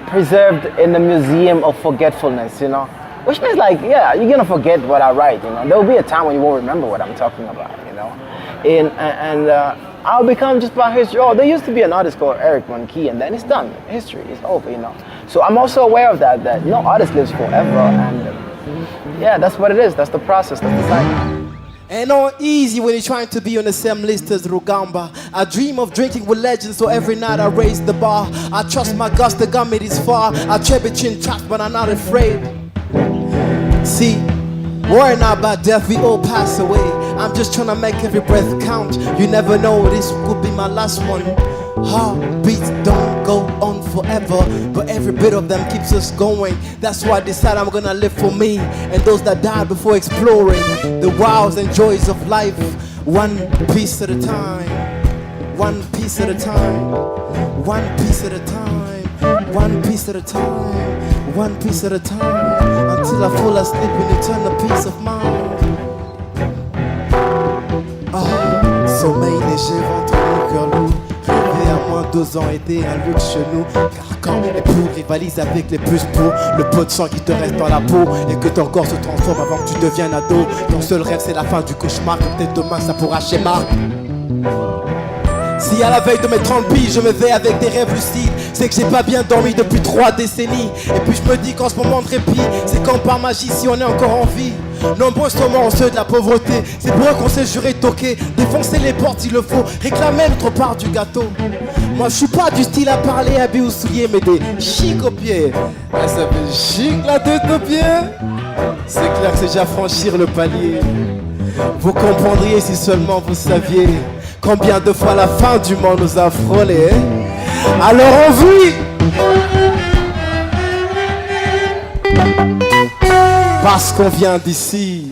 preserved in the museum of forgetfulness, you know? Which means like, yeah, you're gonna forget what I write, you know? There will be a time when you won't remember what I'm talking about, you know? And I'll become just about history. Oh, there used to be an artist called Eric Monkey, and then it's done. History is over, you know? So I'm also aware of that no artist lives forever, and yeah, that's what it is. That's the process, that's the cycle. Ain't no easy when you're trying to be on the same list as Rugamba. I dream of drinking with legends, so every night I raise the bar. I trust my guts to got me this far. I trap between tracks, but I'm not afraid. See, worrying not about death, we all pass away. I'm just trying to make every breath count. You never know, this could be my last one. Heartbeats don't go on forever, but every bit of them keeps us going. That's why I decide I'm gonna live for me and those that died before exploring the wows and joys of life, one piece at a time, one piece at a time, one piece at a time, one piece at a time, one piece at a time, until I fall asleep in eternal peace of mind. Sommeil léger, ventre mon cœur lourd. Rêver à moins 2 ans était un luxe chez nous. Car quand les pour rivalisent avec les plus pour le peu de sang qui te reste dans la peau et que ton corps se transforme avant que tu deviennes ado. Ton seul rêve c'est la fin du cauchemar. Peut-être demain ça pourra schéma. Si à la veille de mes 30 piges je me vais avec des rêves lucides, c'est que j'ai pas bien dormi depuis 3 décennies. Et puis je me dis qu'en ce moment de répit, c'est comme par magie si on est encore en vie. Nombreux sont ceux de la pauvreté, c'est pour eux qu'on s'est juré de toquer, défoncer les portes s'il le faut, réclamer notre part du gâteau. Moi je suis pas du style à parler, habillé ou souillé, mais des chic aux pieds. Elle s'appelle chic la tête aux pieds. C'est clair que c'est déjà franchir le palier. Vous comprendriez si seulement vous saviez combien de fois la fin du monde nous a frôlés. Alors on vit parce qu'on vient d'ici.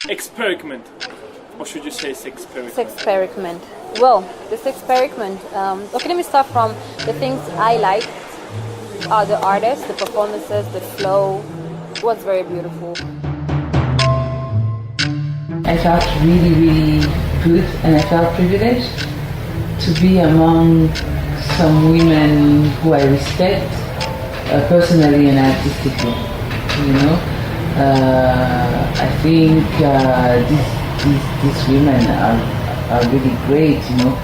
Expericment. Or should you say Expericment? Expericment. Well, this experiment. Okay, let me start from the things I liked. Are the artists, the performances, the flow. It was very beautiful. I felt really, really good, and I felt privileged to be among some women who I respect personally and artistically. You know, I think these women are really great. You know.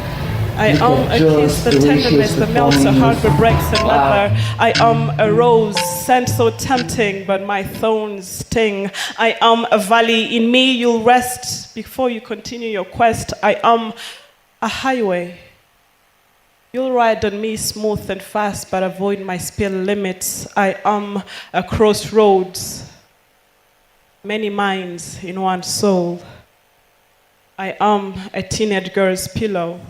I am a kiss, the tenderness, the melts, the heart, the breaks, and leather. I am a rose, scent so tempting, but my thorns sting. I am a valley, in me you'll rest before you continue your quest. I am a highway. You'll ride on me smooth and fast, but avoid my speed limits. I am a crossroads, many minds in one soul. I am a teenage girl's pillow,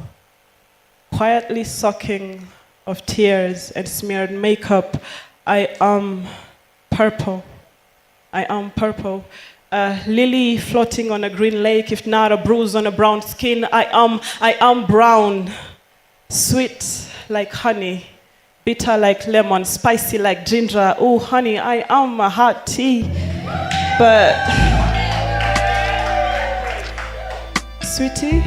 quietly sucking of tears and smeared makeup. I am purple. I am purple. A lily floating on a green lake, if not a bruise on a brown skin. I am brown, sweet like honey, bitter like lemon, spicy like ginger. Oh, honey, I am a hot tea. But, sweetie,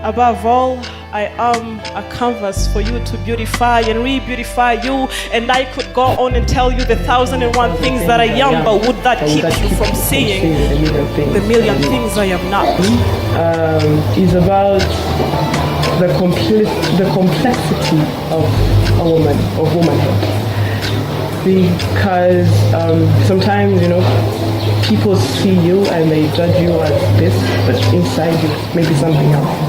above all, I am a canvas for you to beautify and re-beautify you. And I could go on and tell you the 1,001 things that I am, but would that keep you from seeing the million things I am not? Is about the complexity of a woman, of womanhood. Because sometimes, you know, people see you and they judge you as this, but inside you maybe something else.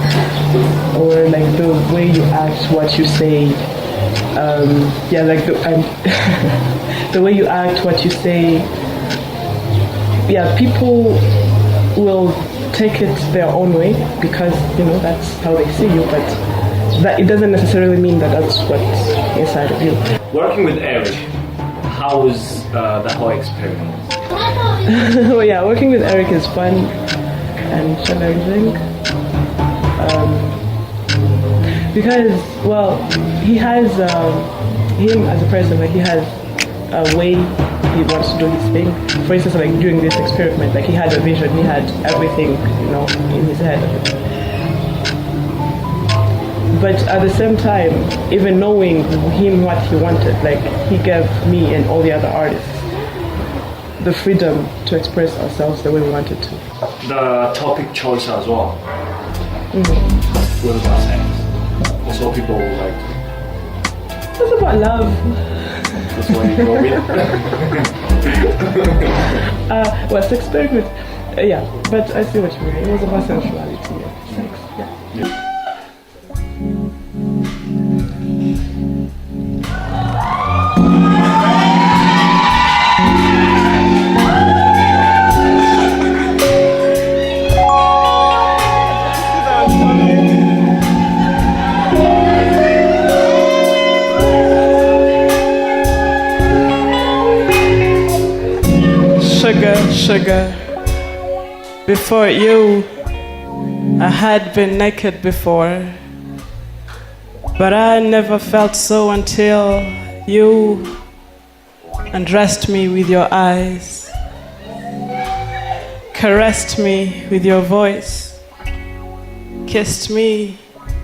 Or like the way you act, what you say. The way you act, what you say. Yeah, people will take it their own way because, you know, that's how they see you, but that it doesn't necessarily mean that that's what's inside of you. Working with Eric, how was the whole experience? Well, yeah, working with Eric is fun and challenging. Because, well, he has, him as a person, like, he has a way he wants to do his thing. For instance, like, during this experiment, like, he had a vision, he had everything, you know, in his head. But at the same time, even knowing him what he wanted, like, he gave me and all the other artists the freedom to express ourselves the way we wanted to. The topic choice as well. Mm-hmm. What about sex? Also, people like. It's about love. That's why you go with. Well, it's experiment. Yeah, but I see what you mean. It was about sensuality and sex. Yeah. Sugar, before you, I had been naked before, but I never felt so until you undressed me with your eyes, caressed me with your voice, kissed me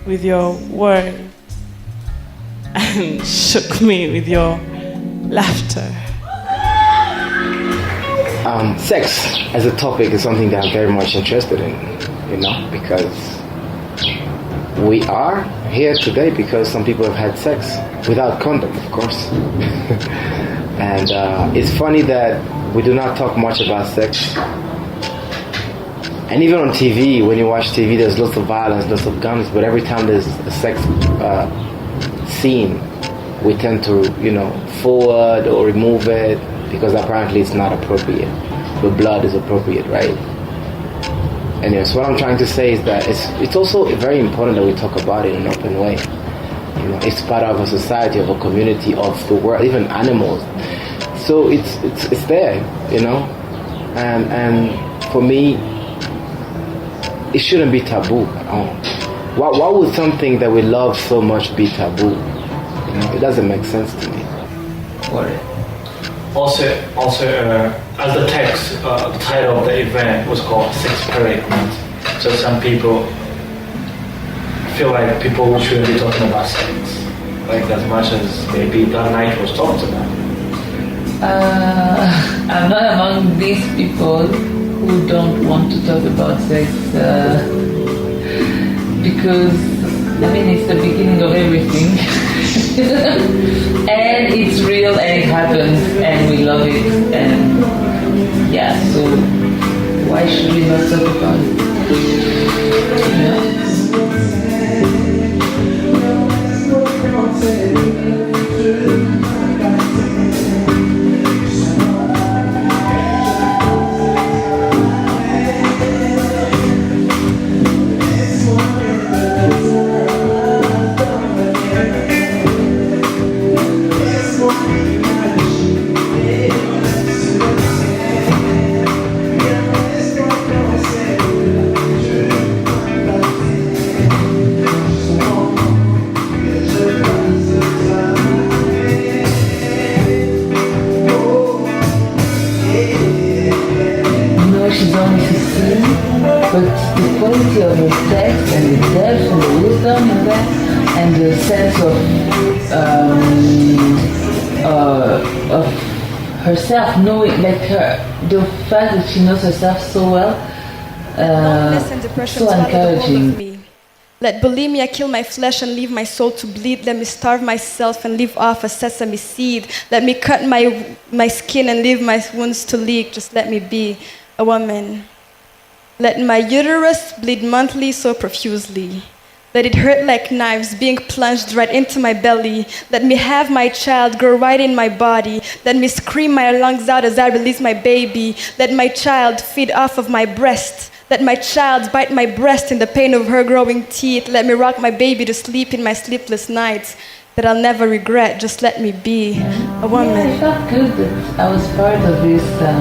with your words, and shook me with your laughter. Sex as a topic is something that I'm very much interested in, because we are here today because some people have had sex without condom, of course. And it's funny that we do not talk much about sex. And even on TV, when you watch TV, there's lots of violence, lots of guns, but every time there's a sex scene, we tend to, forward or remove it, because apparently it's not appropriate, but blood is appropriate, right? Anyway, so what I'm trying to say is that it's also very important that we talk about it in an open way. It's part of a society, of a community, of the world, even animals. So it's there, and for me, it shouldn't be taboo at all. Why would something that we love so much be taboo? It doesn't make sense to me. Also, as the text, the title of the event was called Expericment. So some people feel like people shouldn't be talking about sex, like as much as maybe that night was talked about. I'm not among these people who don't want to talk about sex because, it's the beginning of everything. And it's real and it happens and we love it, and so why should we not talk about it? She's only 16, but the quality of her text and the depth and the wisdom in that, and the sense of herself, knowing, the fact that she knows herself so well, so encouraging. Let bulimia kill my flesh and leave my soul to bleed. Let me starve myself and live off a sesame seed. Let me cut my skin and leave my wounds to leak. Just let me be a woman. Let my uterus bleed monthly so profusely. Let it hurt like knives being plunged right into my belly. Let me have my child grow right in my body. Let me scream my lungs out as I release my baby. Let my child feed off of my breast. Let my child bite my breast in the pain of her growing teeth. Let me rock my baby to sleep in my sleepless nights that I'll never regret. Just let me be a woman. Yeah, I felt good that I was part of this group.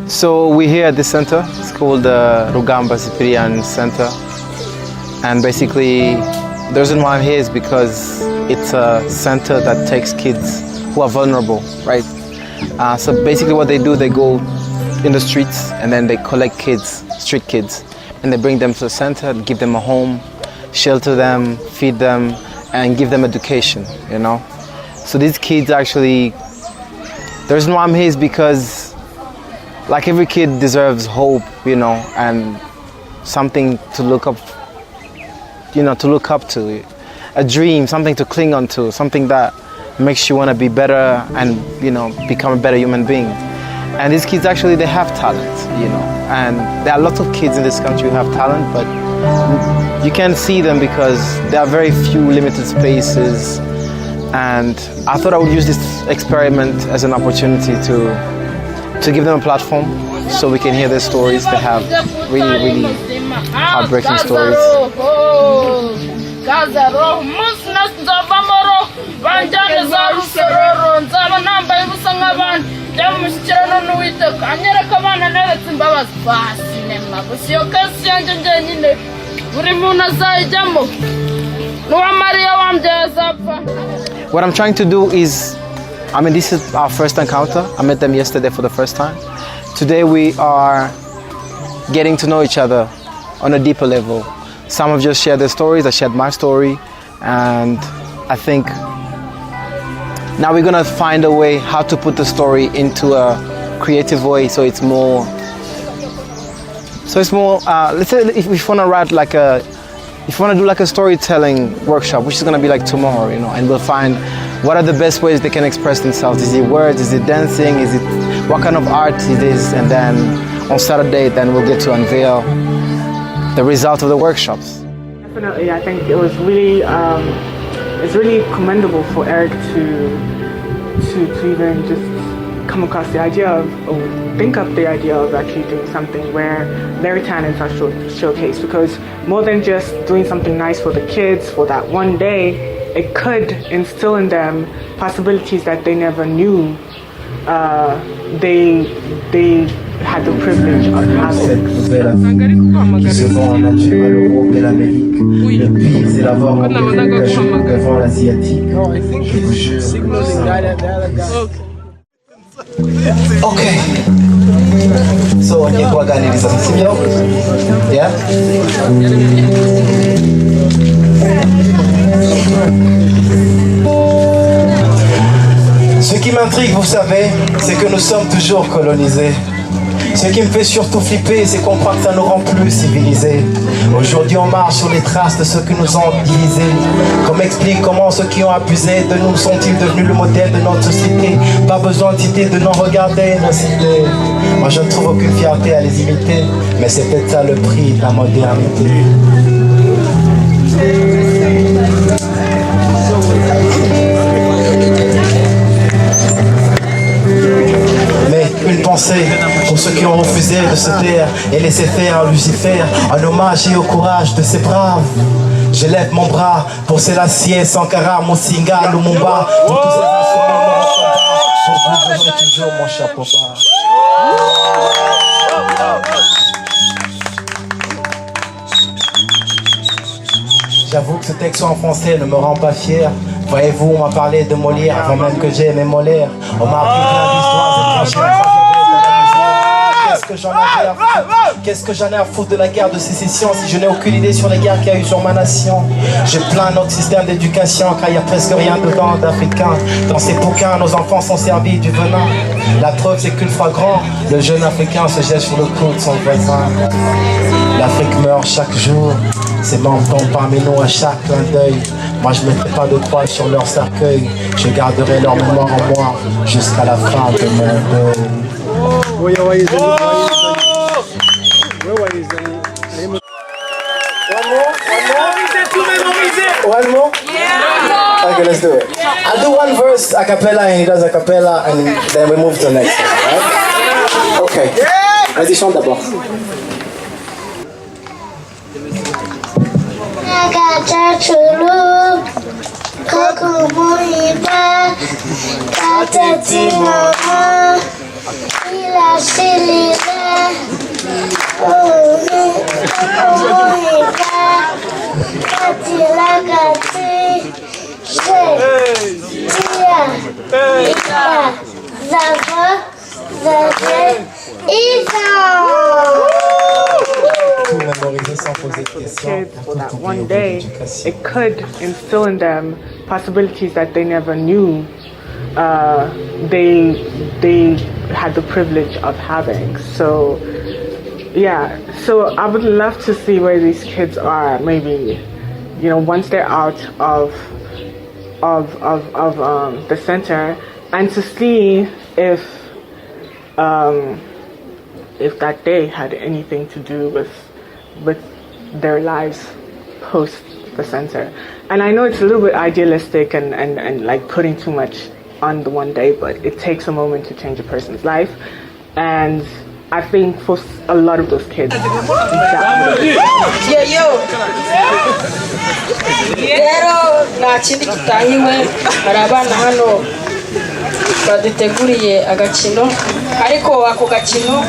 So we're here at this center. It's called the Rugamba Cyprian Center. And basically, the reason why I'm here is because it's a center that takes kids who are vulnerable, right? So basically what they do, they go in the streets, and then they collect kids, street kids, and they bring them to the center, give them a home, shelter them, feed them, and give them education, you know. So these kids actually, the reason why I'm here is because like every kid deserves hope, you know, and something to look up, you know, to look up to, a dream, something to cling on to, something that makes you want to be better and, you know, become a better human being. And these kids actually, they have talent, you know, and there are lots of kids in this country who have talent, but you can't see them because there are very few limited spaces. And I thought I would use this experiment as an opportunity to give them a platform so we can hear their stories. They have really, really heartbreaking stories. What I'm trying to do is, I mean, this is our first encounter. I met them yesterday for the first time. Today we are getting to know each other on a deeper level. Some have just shared their stories, I shared my story, and I think now we're gonna find a way how to put the story into a creative way so it's more, let's say if we wanna write like if you want to do like a storytelling workshop, which is going to be like tomorrow, you know, and we'll find what are the best ways they can express themselves. Is it words? Is it dancing? Is it what kind of art it is? And then on Saturday, then we'll get to unveil the result of the workshops. Definitely, I think it was really, it's really commendable for Eric to even just come across the idea of, or think up the idea of actually doing something where their talents are showcased, because more than just doing something nice for the kids for that one day, it could instill in them possibilities that they never knew they had the privilege of having. Qui se vend en nature à l'Europe et l'Amérique. Le pire, c'est l'avoir rencontré avant l'asiatique. Je vous jure que ça. Okay. So ningekuwa gani hivi sasa, sivyo? Yeah. Ce qui m'intrigue, vous savez, c'est que nous sommes toujours colonisés. Ce qui me fait surtout flipper, c'est qu'on croit que ça nous rend plus civilisés. Aujourd'hui, on marche sur les traces de ceux qui nous ont divisés. Qu'on m'explique comment ceux qui ont abusé de nous sont-ils devenus le modèle de notre société. Pas besoin de citer, de nous regarder, nos cités. Moi, je ne trouve aucune fierté à les imiter, mais c'est peut-être ça le prix de la modernité. Une pensée pour ceux qui ont refusé de se taire et laisser faire Lucifer, un hommage et au courage de ces braves. Je lève mon bras pour Sélassié, Sankara, Moussinga, Lumumba, pour tous ces instruments, pour vous, j'aurai toujours mon chapeau bas. J'avoue que ce texte en français ne me rend pas fier. Voyez-vous, on m'a parlé de Molière avant même que j'aie mes molaires. On m'a appris plein d'histoires et tranché. Qu'est-ce que j'en ai à foutre de la guerre de sécession si je n'ai aucune idée sur les guerres qu'il y a eu sur ma nation. Je plains notre système d'éducation car il n'y a presque rien dedans d'africain. Dans ces bouquins, nos enfants sont servis du venin. La preuve c'est qu'une fois grand, le jeune africain se jette sur le cou de son voisin. L'Afrique meurt chaque jour, ses membres tombent parmi nous à chaque clin d'œil. Moi je ne mettrai pas de croix sur leur cercueil, je garderai leur mémoire en moi jusqu'à la fin de mon deuil. One more? Yeah. Okay, let's do it. I'll do one verse a cappella and he does a cappella and then we move to the next one, right? Okay. Vas-y, chante d'abord. Il a chez les Kids, for that one day, it could instill in them possibilities that they never knew they had the privilege of having. So yeah, so I would love to see where these kids are, maybe, you know, once they're out of the center, and to see if that day had anything to do with their lives post the center. And I know it's a little bit idealistic and like putting too much on the one day, but it takes a moment to change a person's life. And I think for a lot of those kids, rero nta kindi tutahiwe, hari abana hano baduteguriye agakino, ariko ako gakino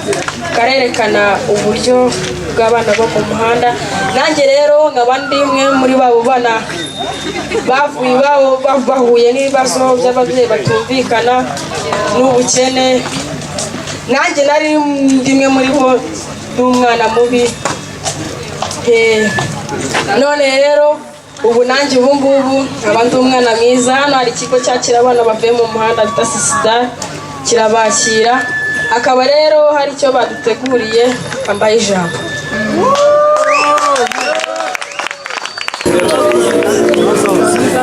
karerekana uburyo bw'abana bo mu muhanda. Nanjye rero nkaba ndi imwe muri babo bana bavuye iwabo bahuye n'ibibazo by'ababyeyi batumvikana n'ubukene. Nanjye nari ndimwe muri bo, n'umwana mubi. None rero ubu nanjye ubu ngubu nkaba ndi umwana mwiza. Hano hari ikigo cyakira abana bavuye mu muhanda bita sisida, kirabakira. Akaba rero hari icyo baduteguriye, bambaye ijambo.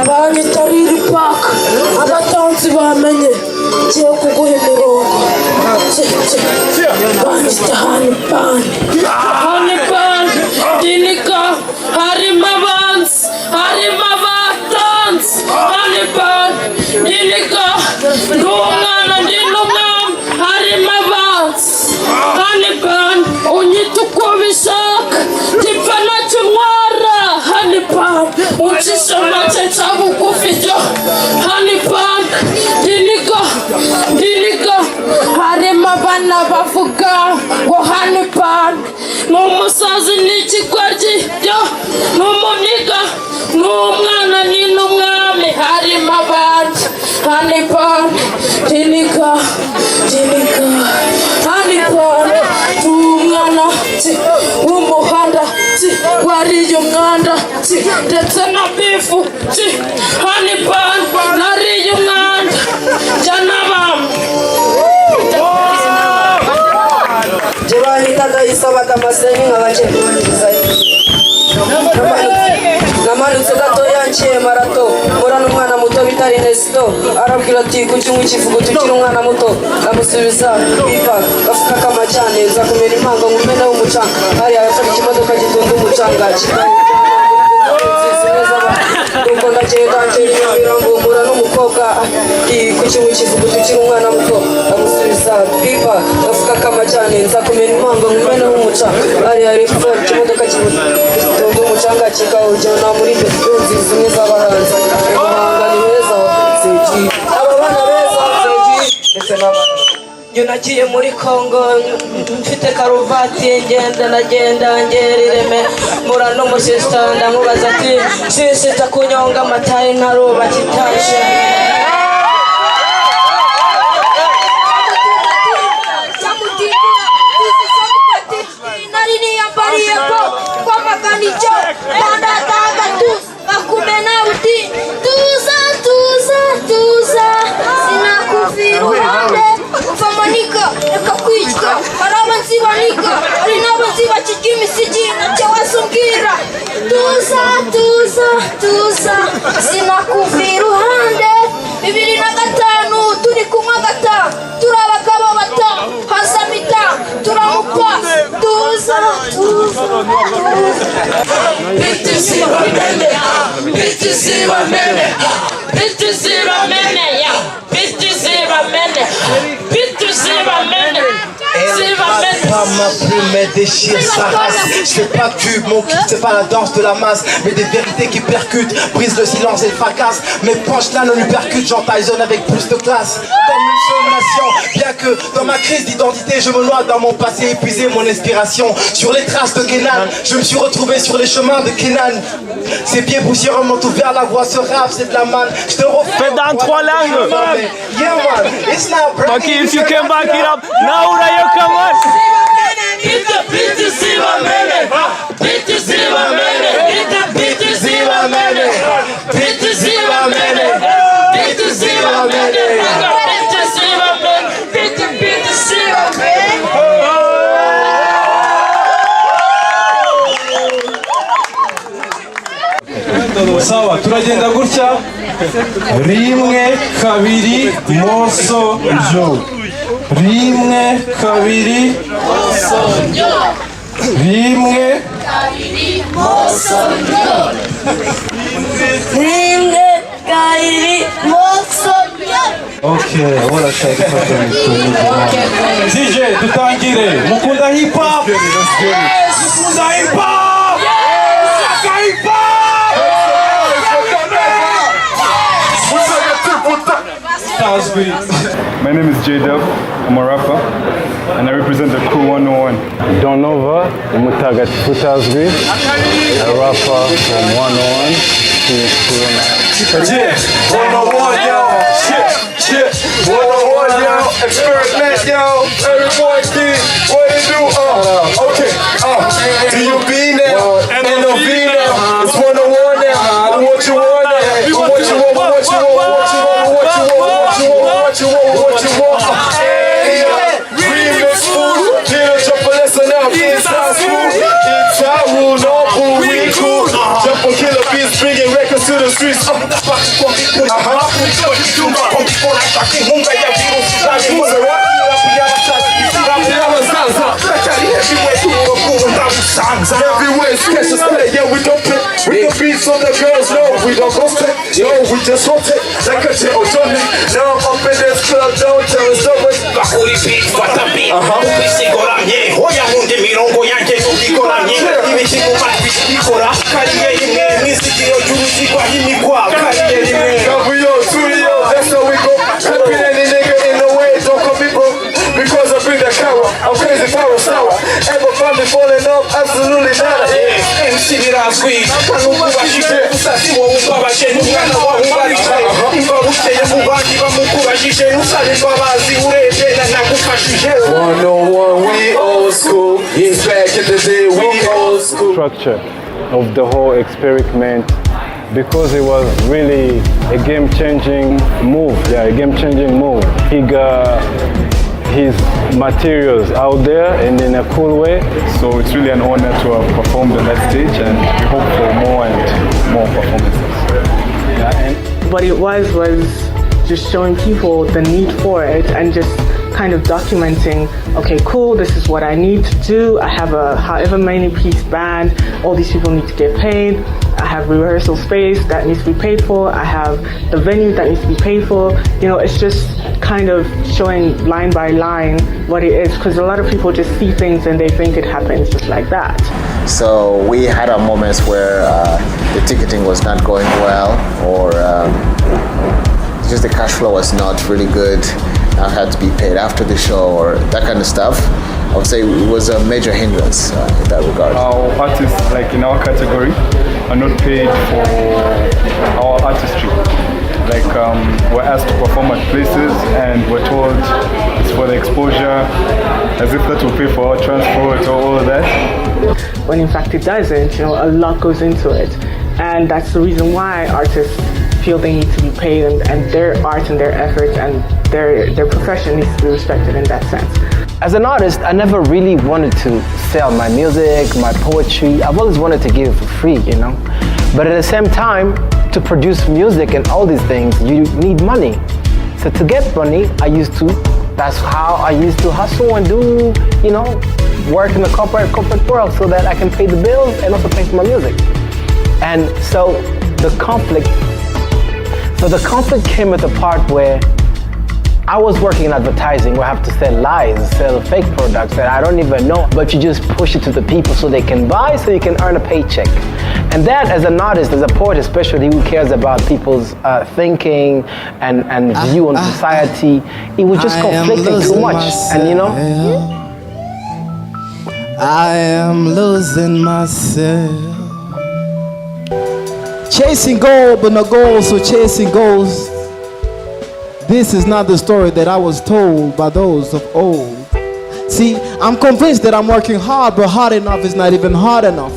Banyitarira ipaka, abatanzi bamenye ngiye kuguha imirongo. Banyita Hanipani, Dinika, harimo abanzi, harimo abatanzi. Hanipani, Dinika, ndi umwana ndi n'umwami, harimo abanzi. Hanipani, unyita uko bishaka, gipfa nacyo ntwara. Hanipani, uncisha make nca bugufi byo. Hanipani, Dinika, harimo abana bavuga ngo Hanipani n'umusazi n'ikigoryi byo, n'umuniga n'umwana ni n'umwami. Harimo abandi Hanipani, Dinika, Hanipani, umwana w'umuhanda wariye umwanda ndetse na bifu. Hanipani, nariye umwanda jya n'abami. Jebahitaga isabaga amasenyi nk'abakemurizayo. Namanutse gatoya nciye marato, mbura n'umwana muto bita Ernesto. Arabwira ati kuki unywa ikivuguto ukiri umwana muto? Ndamusubiza bipa gafuka k'amajyane, nzakumena impanga nkumeneho umucanga. Hariya yafata ikimodoka gitunda umucanga nuko ndagenda ngera imirongo mpura n'umukobwa kuki unywa ikivuguto ukiri umwana muto? Ndamusubiza bipa gafuka k'amajyane, nzakumena impanga nkumeneho umucanga. Hariya yafata ikimodoka gitunda umucanga kikawujyana muri betunzi zimwe z'abahanzi. Umuhanga ni beza seji, aba bana beza seji ndetse n'abandi. Njye nagiye muri Kongo mfite karuvati ndagenda ngera i Remera, mpura n'umusisita ndamubaza ati sisita kunyonga amatayi ntaruba kitaje. Nari niyambariye ko kwamaganijo bandataga bakumena uti tuza sinakuvira uruhande uvamanika reka kwicwa. Hari abanzi banika, hari n'abanzi bakirya imisigi ntacyo wasumbwira. Tuza sinakuvira uruhande. 2005 turi kumwe gata, turi abagabo bata, hasamita turamupa. Tuza Pama remède déchire sa race. Je fais pas de pub, mon kit c'est pas la danse de la masse, mais des vérités qui percutent, brisent le silence et le fracassent. Mes punchlines on lui percute, Jean Tyson avec plus de classe. Comme une seule nation, bien que dans ma crise d'identité, je me noie dans mon passé, épuisé mon inspiration. Sur les traces de Kenan, je me suis retrouvé sur les chemins de Kenan. Ses pieds poussiéreux m'ont ouvert la voie, ce rap c'est de la manne. Je te refais dans 3 langues. Yeah man, it's not breaking. Okay, if you can back it up, now you come on. Sawa, turagenda gutya. Rimwe, kabiri, moso, njo. Rimwe, kabiri, moso, njo. Rimwe, kabiri, moso, njo. Rimwe, kabiri, moso, njo. Okay, ora shaka DJ, dutangire. Mukunda hip hop. Mukunda hip hop. Hip hop. My name is J-Dub, I'm a rapper, and I represent the Crew 101. Don Nova, Mutaga Futazgri, a rapper from 101 to 209. 101, yo, shit, 101, yo, Expericment, yo, every boy kid, what it do, okay, do you be now, NOV now, it's 101 now, what you want now, what you want, what you want, what you want, what you want, what you want, what you want, hey, remix food, get a jump a lesson out, inside school, inside rule, no fool, we cool, jump on killer beats, bringing records to the streets, everywhere it's catch us play, yeah we don't play, we the beats on the girls, no we don't go play, yo we just rotate, like a J.O. Johnny, now I'm up in this club, don't tell us so much. Bakuri beat, what a beat, ubisi gora nye, hoya hunde mirongo yanke nubi gora nye, ibishi kumati ikora, kariye ime, misiki yo jurusi kwa himi kwa, kariye ime. W.O. Studio, that's how we go, helping any nigga in the way, don't call me bro, because I bring that power, I'm crazy power sour, ever find me falling off, absolutely not. MC birazwi, kanububashije, usati wo ubabashe, n'umwana wawe ubarika, imba bukeye mu bandi bamukubashije, usari imbabazi urebye na nagufashije. 101, we old school, he's back in the day, we old school. Structure of the whole Expericment, because it was really a game-changing move. Yeah, a game-changing move. He got his materials out there and in a cool way. So it's really an honor to have performed on that stage, and we hope for more and more performances. Yeah, and what it was just showing people the need for it and just kind of documenting, okay, cool, this is what I need to do. I have a however many piece band, all these people need to get paid. I have rehearsal space that needs to be paid for. I have the venue that needs to be paid for. You know, it's just kind of showing line by line what it is, because a lot of people just see things and they think it happens just like that. So we had our moments where the ticketing was not going well, or just the cash flow was not really good. I had to be paid after the show or that kind of stuff. I would say it was a major hindrance in that regard. Our artists, like in our category, are not paid for our artistry. Like we're asked to perform at places and we're told it's for the exposure, as if that will pay for our transport or all of that. When in fact it doesn't, you know, a lot goes into it. And that's the reason why artists feel they need to be paid, and their art and their efforts and their profession needs to be respected in that sense. As an artist, I never really wanted to sell my music, my poetry. I've always wanted to give it for free, you know. But at the same time, to produce music and all these things, you need money. So to get money, that's how I used to hustle and do, you know, work in the corporate world so that I can pay the bills and also pay for my music. And so the conflict came at the part where I was working in advertising where I have to sell lies, sell fake products that I don't even know, but you just push it to the people so they can buy, so you can earn a paycheck. And that, as an artist, as a poet especially, who cares about people's thinking and view on society, it was just conflicting too much. And you know? I am losing myself. Chasing gold, but no gold, so chasing goals. This is not the story that I was told by those of old. See, I'm convinced that I'm working hard, but hard enough is not even hard enough.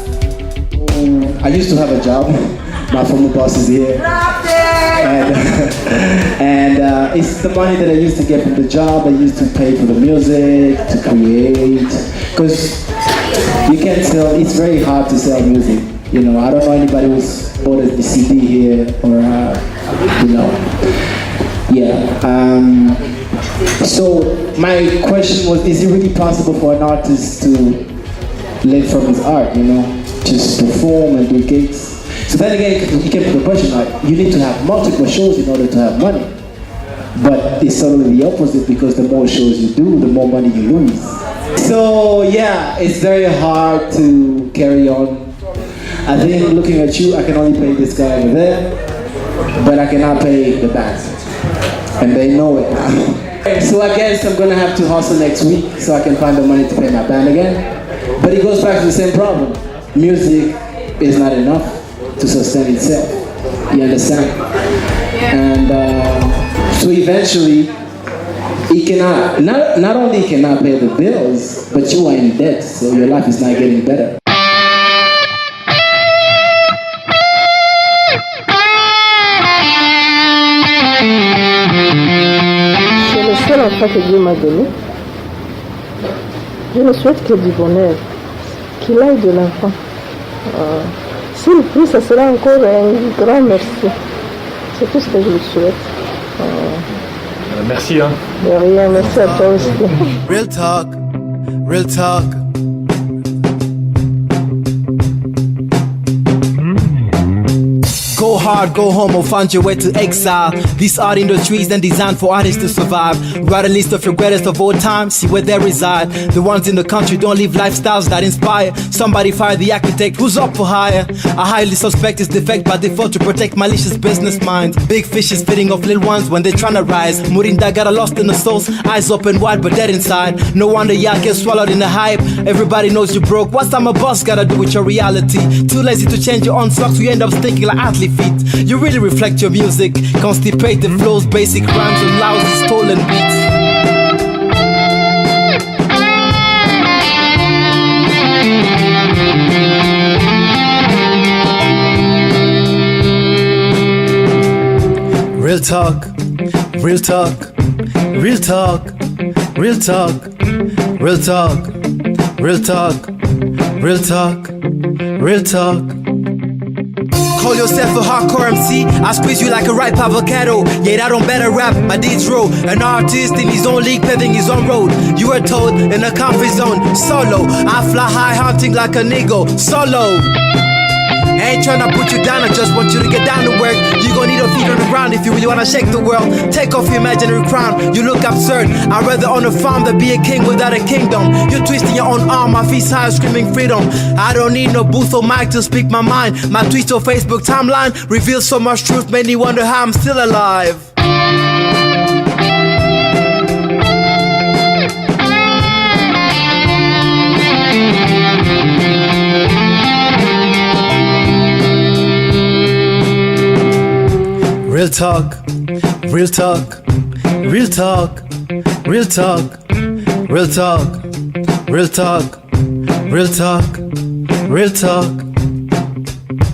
I used to have a job. My former boss is here. And it's the money that I used to get from the job. I used to pay for the music, to create. Because you can't sell, it's very hard to sell music. You know, I don't know anybody who's bought the CD here or, you know. Yeah. So my question was, is it really possible for an artist to live from his art, you know? Just perform and do gigs? So then again, you came to the question, like, you need to have multiple shows in order to have money. But it's totally the opposite, because the more shows you do, the more money you lose. So yeah, it's very hard to carry on. I think looking at you, I can only pay this guy over there, but I cannot pay the band. And they know it now. So I guess I'm gonna have to hustle next week so I can find the money to pay my band again. But it goes back to the same problem. Music is not enough to sustain itself. You understand? And so eventually, it cannot, not only cannot pay the bills, but you are in debt, so your life is not getting better. C'est le seul enfant que Dieu m'a donné. Je ne souhaite que du bonheur, qu'il aille de l'enfant. S'il prie, ça sera encore un grand merci. C'est tout ce que je lui souhaite. Merci. Hein. De rien, merci à toi aussi. Real talk, real talk. Go hard, go home, or find your way to exile. These art industries then designed for artists to survive. Write a list of your greatest of all time, see where they reside. The ones in the country don't live lifestyles that inspire. Somebody fire the architect who's up for hire. I highly suspect it's defect by default to protect malicious business minds. Big fishes feeding off little ones when they're trying to rise. Murinda got lost in the souls, eyes open wide but dead inside. No wonder y'all get swallowed in the hype. Everybody knows you broke. What's I'm a boss gotta do with your reality? Too lazy to change your own socks, you end up stinking like athlete feet. You really reflect your music, constipated flows, basic rhymes and lousy stolen beats. Real talk, real talk, real talk, real talk, real talk, real talk, real talk, real talk. Call yourself a hardcore MC, I squeeze you like a ripe avocado. Yet I don't better rap, my deeds roll. An artist in his own league, paving his own road. You were told in a comfort zone, solo. I fly high, hunting like a nigga, solo. I ain't tryna put you down, I just want you to get down to work. You gon' need a feet on the ground if you really wanna shake the world. Take off your imaginary crown, you look absurd. I'd rather own a farm than be a king without a kingdom. You're twisting your own arm, my feet's high, screaming freedom. I don't need no booth or mic to speak my mind. My tweets or Facebook timeline reveals so much truth, made me wonder how I'm still alive. Real talk, real talk, real talk, real talk, real talk, real talk, real talk, real talk.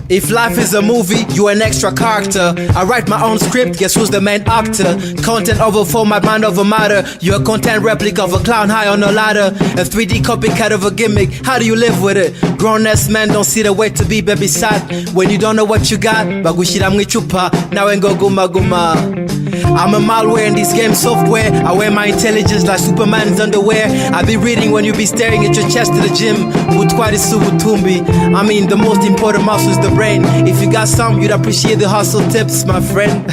If life is a movie, you're an extra character. I write my own script, guess who's the main actor? Content over format, mind over matter. You're a content replica of a clown high on a ladder. A 3D copycat of a gimmick, how do you live with it? Grown-ass men don't see the way to be baby sad. When you don't know what you got, bagushira mwichupa, now and go guma guma. I'm a malware in this game software. I wear my intelligence like Superman's underwear. I be reading when you be staring at your chest to the gym. I mean, the most important muscle is the brain. If you got some, you'd appreciate the hustle tips, my friend.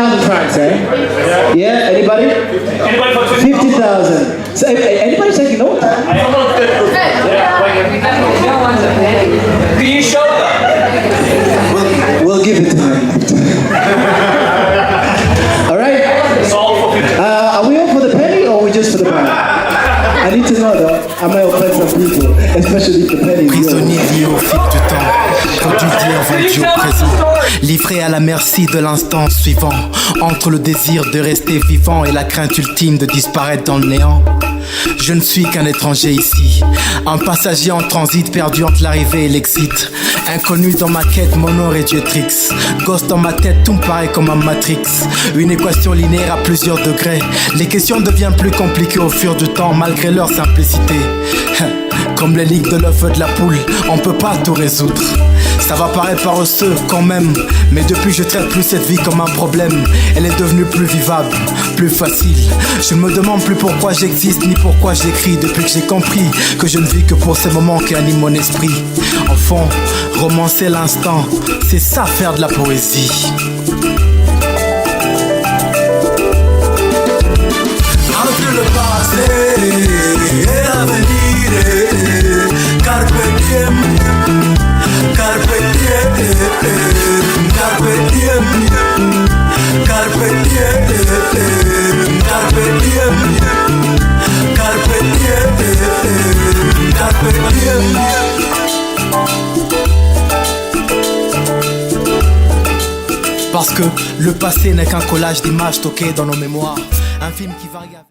50,000 francs, eh? Yeah, anybody? 50,000. So, anybody taking note? Can you show them? We'll give it to him. All right. Are we all for the penny or are we just for the bag? I need to know though. I might offend some people, especially if the penny is yours. Prisonnier lié au fil du temps, produit d'hier vendu au présent, livré à la merci de l'instant suivant, entre le désir de rester vivant et la crainte ultime de disparaître dans le néant. Je ne suis qu'un étranger ici, un passager en transit perdu entre l'arrivée et l'exit. Inconnu dans ma quête, mon nom réduit tricks. Ghost dans ma tête, tout me paraît comme un Matrix. Une équation linéaire à plusieurs degrés. Les questions deviennent plus compliquées au fur du temps, malgré leur simplicité. Comme les ligues de l'œuf de la poule, on peut pas tout résoudre. Ça va paraître paresseux quand même, mais depuis je traite plus cette vie comme un problème. Elle est devenue plus vivable, plus facile. Je me demande plus pourquoi j'existe ni pourquoi j'écris. Depuis que j'ai compris que je ne vis que pour ces moments qui animent mon esprit. Au fond, romancer l'instant, c'est ça faire de la poésie. Entre le passé et l'avenir, carpe diem, carpe diem, carpe diem, carpe diem, carpe diem, carpe diem, carpe diem. Parce que le passé n'est qu'un collage d'images stockées dans nos mémoires. Un film qui varie avec...